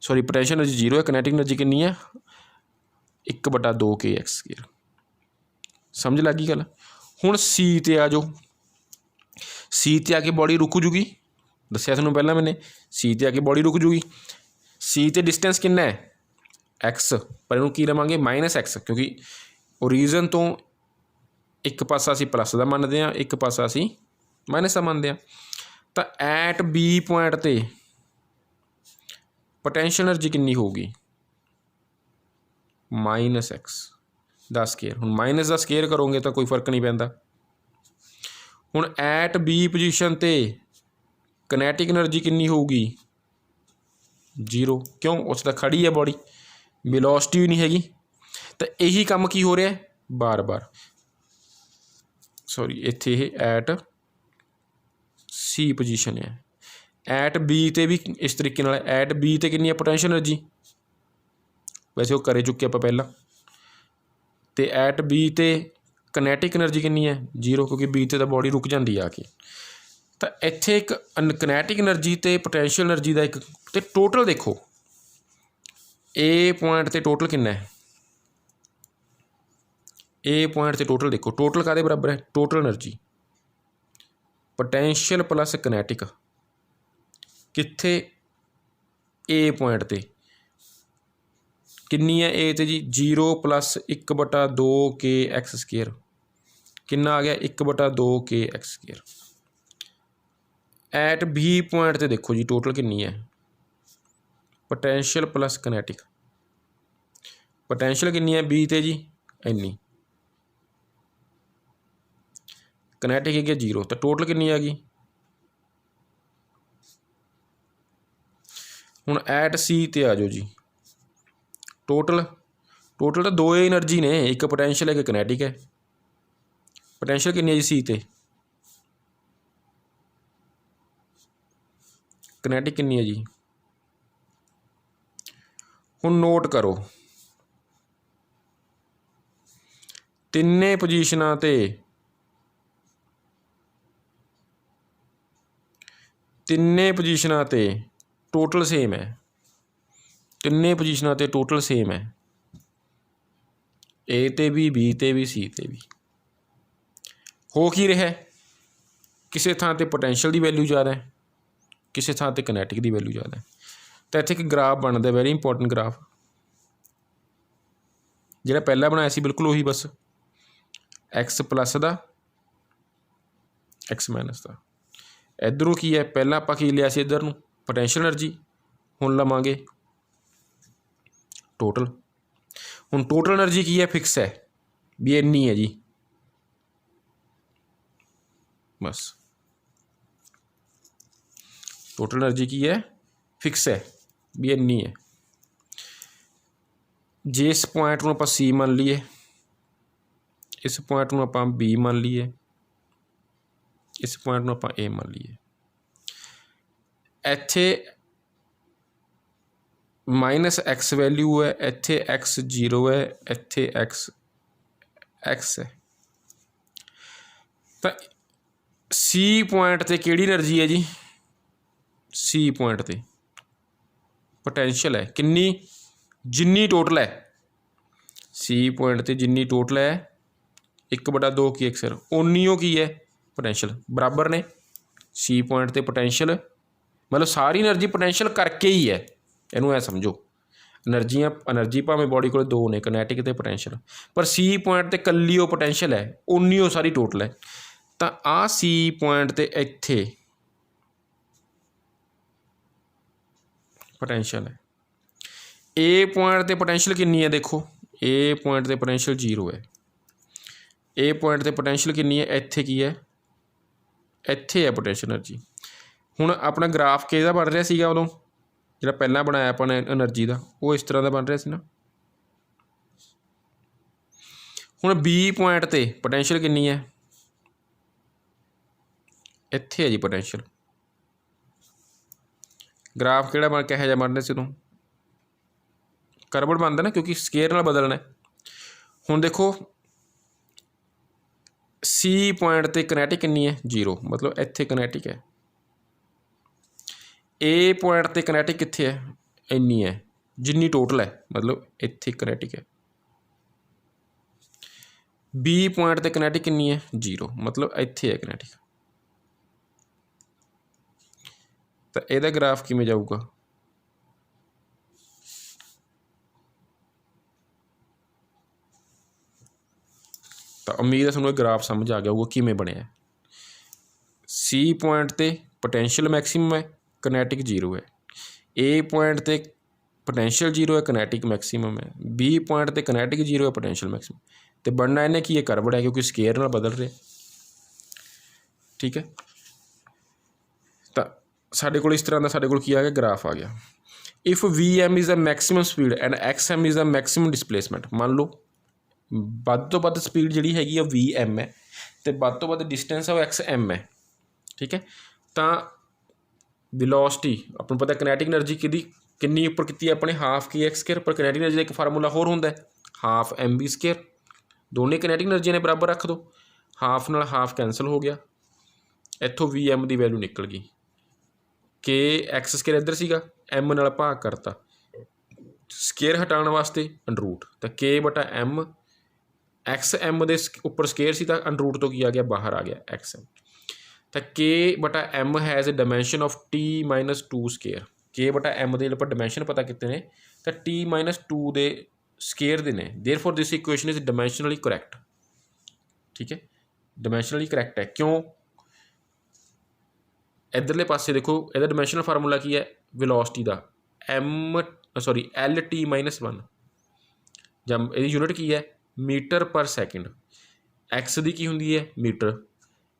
सॉरी पोटेंशियल एनर्जी 0 है, काइनेटिक एनर्जी कितनी है 1/2 के एक्स स्केयर। समझ लगी गल? हुण सी ते आ जाओ, सी ते आके बॉडी रुक जूगी, दस्सिया तुहानूं पहला मैंने, सी ते आके बॉडी रुक जूगी। सी ते डिस्टेंस कितना है एक्स, पर इहनूं की लवांगे -x, क्योंकि ओरिजन तो एक पासा असीं प्लस का मनते हैं, एक पासा असीं माइनस का मनते हैं। तो एट बी पॉइंट ते पोटेंशियल एनर्जी कितनी होगी -x दा स्केयर। हुण माइनस का स्केयर करोगे तो कोई फर्क नहीं पैंदा। हुण एट बी पोजीशन ते काइनेटिक एनर्जी कितनी होगी 0, क्यों उस तक खड़ी है बॉडी, वेलोसिटी भी नहीं हैगी। तो यही काम की हो रहा है बार बार, सॉरी इत्थे एट सी पोजीशन है, एट बी ते भी इस तरीके नाल, एट बी ते कितनी है पोटेंशियल एनर्जी, वैसे वो करे चुके आप पहला, तो एट बी ते काइनेटिक एनर्जी कितनी है 0, क्योंकि बी ते तो बॉडी रुक जाती है आके। तो इत्थे एक काइनेटिक एनर्जी ते पोटेंशियल एनर्जी का एक तो टोटल देखो, ए पॉइंट ते टोटल कितना है, ए पॉइंट ते टोटल देखो, टोटल कादे बराबर है, total energy potential plus kinetic, कित्थे ए पॉइंट ते कितनी है ए ते जी 0 + 1/2 के एक्स स्केयर, कितना आ गया 1/2 kx²। एट बी पॉइंट ते देखो जी टोटल कितनी है, पोटेंशियल प्लस कनेटिक। पोटेंशियल कितनी है बी ते जी इन्नी, कनेटिक है 0, तो टोटल कितनी आ गई। हुण एट सी ते आ जाओ जी, टोटल तो दो एनर्जी ने, एक पोटेंशियल है एक कनेटिक है। पोटेंशियल कितनी है जी सी ते, कनेटिक कितनी है जी। हुण नोट करो तिन्ने पोजीशनां ते टोटल सेम है, तिन्ने पोजीशनां ते टोटल सेम है, ए ते भी बी ते भी सी ते भी। हो की रहा है, किसी थां ते पोटेंशियल की वैल्यू ज़्यादा है, किसी थां ते कनेटिक की वैल्यू ज़्यादा है। तो इत्थे एक ग्राफ बनता, वेरी इंपॉर्टेंट ग्राफ, जिहड़ा पहला बनाया सी बिल्कुल उही, बस एक्स प्लस दा एक्स माइनस दा। इधरों की है, पहला आपां की लिया सी इधर नूं पोटेंशियल एनर्जी, हुण लवांगे टोटल। हुण टोटल एनर्जी की है, फिक्स है भी इन्नी है जी, बस टोटल एनर्जी की है फिक्स है भी इन्नी है। जे इस पॉइंट नूं आपां सी मान लीए, इस पॉइंट नूं आपां बी मान लीए, इस पॉइंट नूं आपां ए मान लीए, इत्थे -x वैल्यू है, इत्थे x 0 है, इत्थे x है। तो सी पॉइंट ते किहड़ी एनर्जी है जी, सी पॉइंट ते पोटेंशियल है किन्नी, जिन्नी टोटल है, सी पॉइंट ते जिन्नी टोटल है 1/2 kx², उन्नी की है पोटेंशियल, बराबर ने। सी पॉइंट ते पोटेंशियल मतलब सारी एनर्जी पोटेंशियल करके ही है, इनू ऐ समझो। एनर्जी भावें बॉडी को दो ने, कनेटिक ते पोटेंशियल, पर सी पॉइंट ते कल्ली पोटेंशियल है, उन्नी सारी टोटल है। तो आ सी पॉइंट ते इत्थे पोटेंशियल है। ए पॉइंट ते पोटेंशियल कितनी है देखो, ए पॉइंट ते पोटेंशियल 0 है, ए पॉइंट ते पोटेंशियल कितनी है, इत्थे की है, इत्थे है पोटेंशियल एनर्जी। हुण अपना ग्राफ किहदा बन रहा सीगा उदों, जिहड़ा पहलां बनाया अपने एनर्जी का, वो इस तरह का बन रहा सी ना। हुण बी पॉइंट ते पोटेंशियल कितनी है, इत्थे है जी पोटेंशियल। ग्राफ किहड़ा बन किहो जिहा बन रहा सी उदों, करवट बनता ना, क्योंकि स्केयर नाल बदलना है। हुण देखो सी पॉइंट ते कनेटिक कितनी है 0, मतलब इत्थे कनेटिक है। ए पॉइंट ते कनेटिक कित्थे है, इन्नी है जिन्नी टोटल है, मतलब इत्थे कनेटिक है। बी पॉइंट ते कनेटिक कितनी है 0, मतलब इत्थे है कनेटिक। तो इहदा ग्राफ किवें जाऊगा, तो उम्मीद है तुहानूं ग्राफ समझ आ गया होगा किवें बनिया। सी पॉइंट ते पोटेंशियल मैक्सीमम है, कनेटिक 0 है। ए पॉइंट ते पोटेंशियल 0 है, कनेटिक मैक्सीमम है। बी पॉइंट ते कनेटिक 0 है, पोटेंशियल मैक्सीमम। तो बनना इन्हें की करवट है, क्योंकि स्केयर नाल बदल रहे। ठीक है, तो साडे कोल इस तरह का साडे कोल की आ गया, ग्राफ आ गया। If v m is the maximum speed and x m is the maximum displacement, मान लो ਵੱਧ ਤੋਂ ਵੱਧ स्पीड जी हैगी वी एम है, तो ਵੱਧ ਤੋਂ ਵੱਧ डिस्टेंस है वो एक्स एम है। ठीक है, तो वेलोसिटी आपको पता कनेटिक एनर्जी किन्नी उपर की अपने हाफ kx², पर कनेटिक एनर्जी का एक फार्मूला होर होंदा है हाफ mv²। दोनों कनेटिक एनर्जी ने बराबर रख दो, हाफ नाल हाफ कैंसल हो गया, इत्थों वी एम की वैल्यू निकल गई। के x² इधर सीगा, एम नाल भाग करता, स्केयर हटाने वास्ते अंडरूट, तो k/m एक्स एम के उपर स्केयर सी, अंडरूट तो की आ गया बाहर आ गया एक्स एम। तो k/m has a dimension of t-2 square. k/m के जो डायमेंशन पता कितने ने, तो t-2 के स्केयर के ने, therefore this equation is dimensionally correct. ठीक है, ਡਾਇਮੈਂਸ਼ਨਲੀ ਕਰੈਕਟ ਹੈ। ਕਿਉਂ? ਇੱਧਰਲੇ ਪਾਸੇ ਦੇਖੋ, ਇਹਦਾ ਡਾਇਮੈਂਸ਼ਨਲ ਫਾਰਮੂਲਾ ਕੀ ਹੈ ਵੈਲੋਸਿਟੀ ਦਾ, LT-1, ਜਾਂ ਇਹਦੀ ਯੂਨਿਟ ਕੀ ਹੈ ਮੀਟਰ ਪਰ ਸੈਕਿੰਡ। ਐਕਸ ਦੀ ਕੀ ਹੁੰਦੀ ਹੈ ਮੀਟਰ,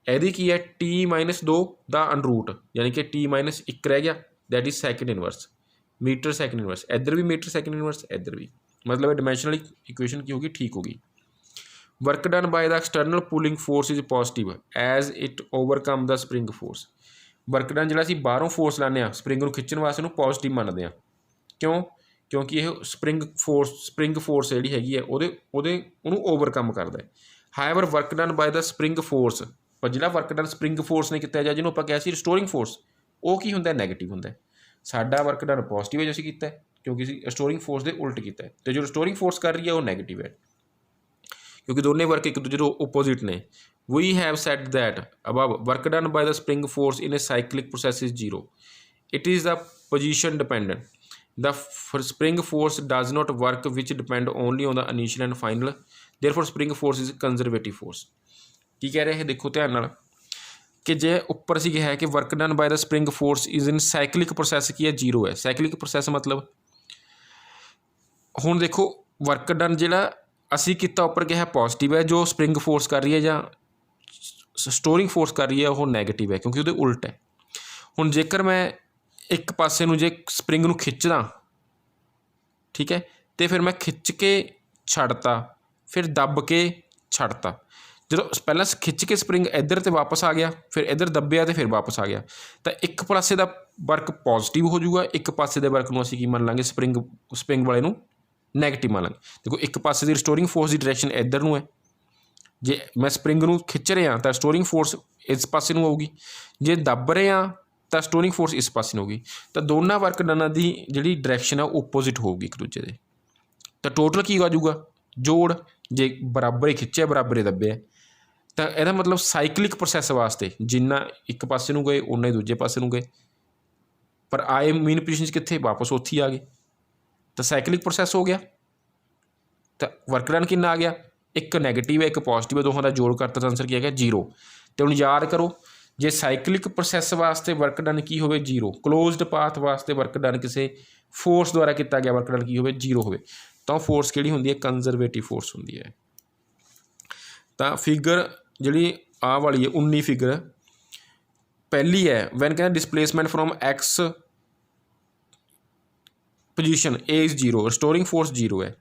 ਇਹਦੀ ਕੀ ਹੈ T-2 ਦਾ ਅੰਡਰੂਟ, ਯਾਨੀ ਕਿ T-1 ਰਹਿ ਗਿਆ, that is second inverse, metre second inverse. ਇੱਧਰ ਵੀ ਮੀਟਰ ਸੈਕਿੰਡ ਇਨਵਰਸ, ਇੱਧਰ ਵੀ, ਮਤਲਬ ਇਹ ਡਾਇਮੈਂਸ਼ਨਲ ਇਕੁਏਸ਼ਨ ਕੀ ਹੋਗੀ ਠੀਕ ਹੋਗੀ। Work done by the external pulling force is positive as it overcome the spring force. Work done ਜਿਹੜਾ ਅਸੀਂ ਬਾਹਰੋਂ ਫੋਰਸ ਲਾਉਂਦੇ ਹਾਂ ਸਪਰਿੰਗ ਨੂੰ ਖਿੱਚਣ ਵਾਸਤੇ ਉਹਨੂੰ ਪੋਜ਼ਿਟਿਵ ਮੰਨਦੇ ਹਾਂ। ਕਿਉਂ? ਕਿਉਂਕਿ ਇਹ ਸਪਰਿੰਗ ਫੋਰਸ ਜਿਹੜੀ ਹੈਗੀ ਹੈ ਉਹਨੂੰ ਓਵਰਕਮ ਕਰਦਾ ਹੈ। However work done by the spring force, ਪਰ ਜਿਹੜਾ ਵਰਕ ਡਨ ਸਪਰਿੰਗ ਫੋਰਸ ਨੇ ਕੀਤਾ ਜਾਂ ਜਿਹਨੂੰ ਆਪਾਂ ਕਿਹਾ ਸੀ ਰਿਸਟੋਰਿੰਗ ਫੋਰਸ, ਉਹ ਕੀ ਹੁੰਦਾ ਨੈਗੇਟਿਵ ਹੁੰਦਾ। ਸਾਡਾ ਵਰਕ ਡਨ ਪੋਜ਼ਿਟਿਵ ਹੈ ਜੋ ਅਸੀਂ ਕੀਤਾ ਕਿਉਂਕਿ ਅਸੀਂ ਰਿਸਟੋਰਿੰਗ ਫੋਰਸ ਦੇ ਉਲਟ ਕੀਤਾ, ਅਤੇ ਜੋ ਰਿਸਟੋਰਿੰਗ ਫੋਰਸ ਕਰ ਰਹੀ ਹੈ ਉਹ ਨੈਗੇਟਿਵ ਹੈ ਕਿਉਂਕਿ ਦੋਨੇ ਵਰਕ ਇੱਕ ਦੂਜੇ ਤੋਂ ਓਪੋजिट ਨੇ। We have said that above work done by the spring force in a cyclic process is 0. It is the position dependent. The spring force does not work which depend only on the initial and final. Therefore spring force is conservative force. ਕੀ ਕਹਿ ਰਿਹਾ ਹੈ ਦੇਖੋ ਧਿਆਨ ਨਾਲ ਕਿ ਜੇ ਉੱਪਰ ਸੀ ਕਿਹਾ ਹੈ ਕਿ work done by the spring force is in cyclic process ਕੀ ਹੈ 0 ਹੈ। ਸਾਈਕਲਿਕ ਪ੍ਰੋਸੈਸ ਮਤਲਬ ਹੁਣ ਦੇਖੋ ਵਰਕ ਡਨ ਜਿਹੜਾ ਅਸੀਂ ਕੀਤਾ ਉੱਪਰ ਕਿਹਾ ਪੋਜ਼ਿਟਿਵ ਹੈ, ਜੋ ਸਪਰਿੰਗ ਫੋਰਸ ਕਰ ਰਹੀ ਹੈ ਜਾਂ ਸਟੋਰਿੰਗ ਫੋਰਸ ਕਰ ਰਹੀ ਹੈ ਉਹ ਨੈਗੇਟਿਵ ਹੈ ਕਿਉਂਕਿ ਉਹਦੇ ਉਲਟ ਹੈ। ਹੁਣ ਜੇਕਰ ਮੈਂ ਇੱਕ ਪਾਸੇ ਨੂੰ ਜੇ ਸਪਰਿੰਗ ਨੂੰ ਖਿੱਚਦਾ ਠੀਕ ਹੈ, ਅਤੇ ਫਿਰ ਮੈਂ ਖਿੱਚ ਕੇ ਛੱਡਤਾ, ਫਿਰ ਦੱਬ ਕੇ ਛੱਡਤਾ। ਜਦੋਂ ਪਹਿਲਾਂ ਖਿੱਚ ਕੇ ਸਪਰਿੰਗ ਇੱਧਰ 'ਤੇ ਵਾਪਸ ਆ ਗਿਆ, ਫਿਰ ਇੱਧਰ ਦੱਬਿਆ ਅਤੇ ਫਿਰ ਵਾਪਸ ਆ ਗਿਆ, ਤਾਂ ਇੱਕ ਪਾਸੇ ਦਾ ਵਰਕ ਪੋਜ਼ਿਟਿਵ ਹੋ ਜਾਊਗਾ, ਇੱਕ ਪਾਸੇ ਦੇ ਵਰਕ ਨੂੰ ਅਸੀਂ ਕੀ ਮੰਨ ਲਾਂਗੇ ਸਪਰਿੰਗ ਵਾਲੇ ਨੂੰ ਨੈਗੇਟਿਵ ਮੰਨ ਲਾਂਗੇ। ਦੇਖੋ ਇੱਕ ਪਾਸੇ ਦੀ ਰਿਸਟੋਰਿੰਗ ਫੋਰਸ ਦੀ ਡਾਇਰੈਕਸ਼ਨ ਇੱਧਰ ਨੂੰ ਹੈ, ਜੇ ਮੈਂ ਸਪਰਿੰਗ ਨੂੰ ਖਿੱਚ ਰਿਹਾ ਤਾਂ ਰਿਸਟੋਰਿੰਗ ਫੋਰਸ ਇਸ ਪਾਸੇ ਨੂੰ ਆਊਗੀ, ਜੇ ਦੱਬ ਰਿਹਾ ਤਾਂ ਰਿਸਟੋਰਿੰਗ ਫੋਰਸ ਇਸ ਪਾਸੇ ਨੂੰ ਹੋਊਗੀ। ਤਾਂ ਦੋਨਾਂ ਵਰਕ ਡਨਾਂ ਦੀ ਜਿਹੜੀ ਡਾਇਰੈਕਸ਼ਨ ਹੈ ਉਹ ਓਪੋਜ਼ਿਟ ਹੋਊਗੀ ਇੱਕ ਦੂਜੇ ਦੇ। ਤਾਂ ਟੋਟਲ ਕੀ ਆ ਜਾਊਗਾ ਜੋੜ, ਜੇ ਬਰਾਬਰ ਹੀ ਖਿੱਚਿਆ ਬਰਾਬਰ ਹੀ ਦੱਬਿਆ, ਤਾਂ ਇਹਦਾ ਮਤਲਬ ਸਾਈਕਲਿਕ ਪ੍ਰੋਸੈਸ ਵਾਸਤੇ ਜਿੰਨਾ ਇੱਕ ਪਾਸੇ ਨੂੰ ਗਏ ਉਨਾ ਹੀ ਦੂਜੇ ਪਾਸੇ ਨੂੰ ਗਏ, ਪਰ ਆਏ ਮੇਨ ਪੋਜੀਸ਼ਨ 'ਚ ਕਿੱਥੇ ਵਾਪਸ ਉੱਥੇ ਹੀ ਆ ਗਏ, ਤਾਂ ਸਾਈਕਲਿਕ ਪ੍ਰੋਸੈਸ ਹੋ ਗਿਆ। ਤਾਂ ਵਰਕ ਡਨ ਕਿੰਨਾ ਆ ਗਿਆ, ਇੱਕ ਨੈਗੇਟਿਵ ਹੈ ਇੱਕ ਪੋਜ਼ਿਟਿਵ ਹੈ, ਦੋਹਾਂ ਦਾ ਜੋੜ ਕਰਤਾ ਤਾਂ ਆਨਸਰ ਕੀ ਆ ਗਿਆ 0। ਅਤੇ ਹੁਣ ਯਾਦ ਕਰੋ ਜੇ ਸਾਈਕਲਿਕ ਪ੍ਰੋਸੈਸ ਵਾਸਤੇ ਵਰਕ ਡਨ ਕੀ ਹੋਵੇ 0, ਕਲੋਜ਼ਡ ਪਾਥ ਵਾਸਤੇ ਵਰਕ ਡਨ ਕਿਸੇ ਫੋਰਸ ਦੁਆਰਾ ਕੀਤਾ ਗਿਆ ਵਰਕ ਡਨ ਕੀ ਹੋਵੇ 0 ਹੋਵੇ, ਤਾਂ ਉਹ ਫੋਰਸ ਕਿਹੜੀ ਹੁੰਦੀ ਹੈ ਕੰਜ਼ਰਵੇਟਿਵ ਫੋਰਸ ਹੁੰਦੀ ਹੈ। ਤਾਂ ਫਿਗਰ ਜਿਹੜੀ ਆਹ ਵਾਲੀ ਹੈ 19 ਫਿਗਰ ਪਹਿਲੀ ਹੈ, ਵੈਨ ਕਹਿੰਦਾ displacement from x position A is 0, restoring force 0 ਹੈ।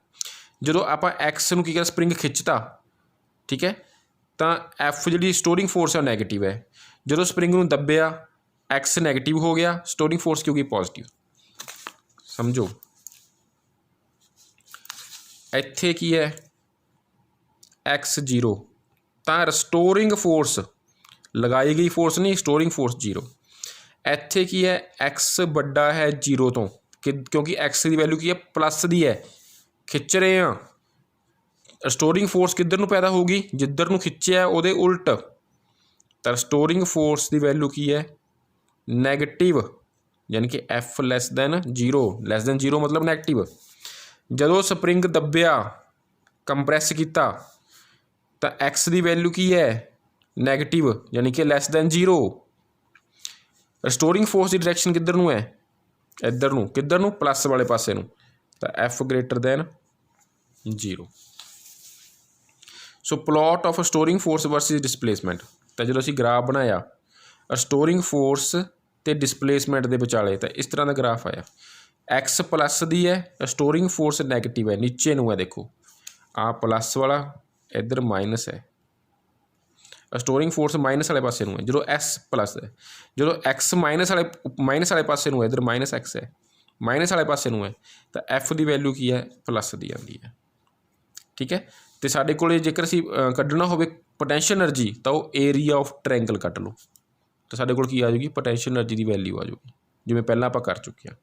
ਜਦੋਂ ਆਪਾਂ ਐਕਸ ਨੂੰ ਕੀ ਕਰਿਆ ਸਪਰਿੰਗ ਖਿੱਚਤਾ ਠੀਕ ਹੈ, ਤਾਂ ਐਫ ਜਿਹੜੀ ਸਟੋਰਿੰਗ ਫੋਰਸ ਹੈ ਉਹ ਨੈਗੇਟਿਵ ਹੈ। ਜਦੋਂ ਸਪਰਿੰਗ ਨੂੰ ਦੱਬਿਆ ਐਕਸ ਨੈਗੇਟਿਵ ਹੋ ਗਿਆ, ਸਟੋਰਿੰਗ ਫੋਰਸ ਕੀ ਹੋ ਗਈ ਪੋਜ਼ਿਟਿਵ। ਸਮਝੋ ਇੱਥੇ ਕੀ ਹੈ ਐਕਸ 0, ਤਾਂ ਰਿਸਟੋਰਿੰਗ ਫੋਰਸ ਲਗਾਈ ਗਈ ਫੋਰਸ ਨਹੀਂ, ਸਟੋਰਿੰਗ ਫੋਰਸ 0। ਇੱਥੇ ਕੀ ਹੈ ਐਕਸ ਵੱਡਾ ਹੈ 0 ਤੋਂ, ਕਿਉਂਕਿ ਐਕਸ ਦੀ ਵੈਲਿਊ ਕੀ ਹੈ ਪਲੱਸ ਦੀ ਹੈ, ਖਿੱਚ ਰਹੇ ਹਾਂ। ਰਿਸਟੋਰਿੰਗ ਫੋਰਸ ਕਿੱਧਰ ਨੂੰ ਪੈਦਾ ਹੋਊਗੀ ਜਿੱਧਰ ਨੂੰ ਖਿੱਚਿਆ ਉਹਦੇ ਉਲਟ, ਤਾਂ ਰਿਸਟੋਰਿੰਗ ਫੋਰਸ ਦੀ ਵੈਲਿਊ ਕੀ ਹੈ ਨੈਗੇਟਿਵ, ਯਾਨੀ ਕਿ ਐਫ ਲੈਸ ਦੈਨ 0 ਮਤਲਬ ਨੈਗੇਟਿਵ। ਜਦੋਂ ਸਪਰਿੰਗ ਦੱਬਿਆ ਕੰਪਰੈਸ ਕੀਤਾ ਤਾਂ ਐਕਸ ਦੀ ਵੈਲਿਊ ਕੀ ਹੈ ਨੈਗੇਟਿਵ, ਯਾਨੀ ਕਿ ਲੈਸ ਦੈਨ 0। ਰਿਸਟੋਰਿੰਗ ਫੋਰਸ ਦੀ ਡਾਇਰੈਕਸ਼ਨ ਕਿੱਧਰ ਨੂੰ ਹੈ ਇੱਧਰ ਨੂੰ, ਕਿੱਧਰ ਨੂੰ ਪਲੱਸ ਵਾਲੇ ਪਾਸੇ ਨੂੰ, ਤਾਂ F greater than 0। So plot of storing force versus displacement, ਤਾਂ ਜਦੋਂ ਅਸੀਂ ਗਰਾਫ ਬਣਾਇਆ ਸਟੋਰਿੰਗ ਫੋਰਸ ਅਤੇ ਡਿਸਪਲੇਸਮੈਂਟ ਦੇ ਵਿਚਾਲੇ, ਤਾਂ ਇਸ ਤਰ੍ਹਾਂ ਦਾ ਗਰਾਫ ਆਇਆ। ਐਕਸ ਪਲੱਸ ਦੀ ਹੈ, ਸਟੋਰਿੰਗ ਫੋਰਸ ਨੈਗੇਟਿਵ ਹੈ, ਨੀਚੇ ਨੂੰ ਹੈ ਦੇਖੋ ਆਹ ਪਲੱਸ ਵਾਲਾ ਇੱਧਰ ਮਾਈਨਸ ਹੈ, ਸਟੋਰਿੰਗ ਫੋਰਸ ਮਾਈਨਸ ਵਾਲੇ ਪਾਸੇ ਨੂੰ ਹੈ। ਜਦੋਂ ਐਕਸ ਪਲੱਸ ਹੈ, ਜਦੋਂ ਐਕਸ ਮਾਈਨਸ ਵਾਲੇ ਪਾਸੇ ਨੂੰ ਹੈ, ਇੱਧਰ ਮਾਈਨਸ ਐਕਸ ਹੈ, ਮਾਈਨਸ ਵਾਲੇ ਪਾਸੇ ਨੂੰ ਹੈ, ਤਾਂ ਐਫ ਦੀ ਵੈਲਿਊ ਕੀ ਹੈ ਪਲੱਸ ਦੀ ਆਉਂਦੀ ਹੈ ਠੀਕ ਹੈ। ਅਤੇ ਸਾਡੇ ਕੋਲ ਜੇਕਰ ਅਸੀਂ ਕੱਢਣਾ ਹੋਵੇ ਪੋਟੈਂਸ਼ੀਅਲ ਐਨਰਜੀ ਤਾਂ ਉਹ ਏਰੀਆ ਆਫ ਟ੍ਰਾਇੰਗਲ ਕੱਢ ਲਓ, ਤਾਂ ਸਾਡੇ ਕੋਲ ਕੀ ਆ ਜਾਊਗੀ ਪੋਟੈਂਸ਼ੀਅਲ ਐਨਰਜੀ ਦੀ ਵੈਲਿਊ ਆ ਜਾਊਗੀ, ਜਿਵੇਂ ਪਹਿਲਾਂ ਆਪਾਂ ਕਰ ਚੁੱਕੇ ਹਾਂ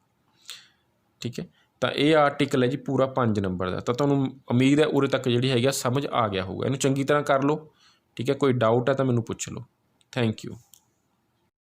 ਠੀਕ ਹੈ। ਤਾਂ ਇਹ ਆਰਟੀਕਲ ਹੈ ਜੀ ਪੂਰਾ 5 ਨੰਬਰ ਦਾ। ਤਾਂ ਤੁਹਾਨੂੰ ਉਮੀਦ ਹੈ ਉਰੇ ਤੱਕ ਜਿਹੜੀ ਹੈਗੀ ਆ ਸਮਝ ਆ ਗਿਆ ਹੋਊਗਾ, ਇਹਨੂੰ ਚੰਗੀ ਤਰ੍ਹਾਂ ਕਰ ਲਓ ਠੀਕ ਹੈ। ਕੋਈ ਡਾਊਟ ਹੈ ਤਾਂ ਮੈਨੂੰ ਪੁੱਛ ਲਓ। Thank you.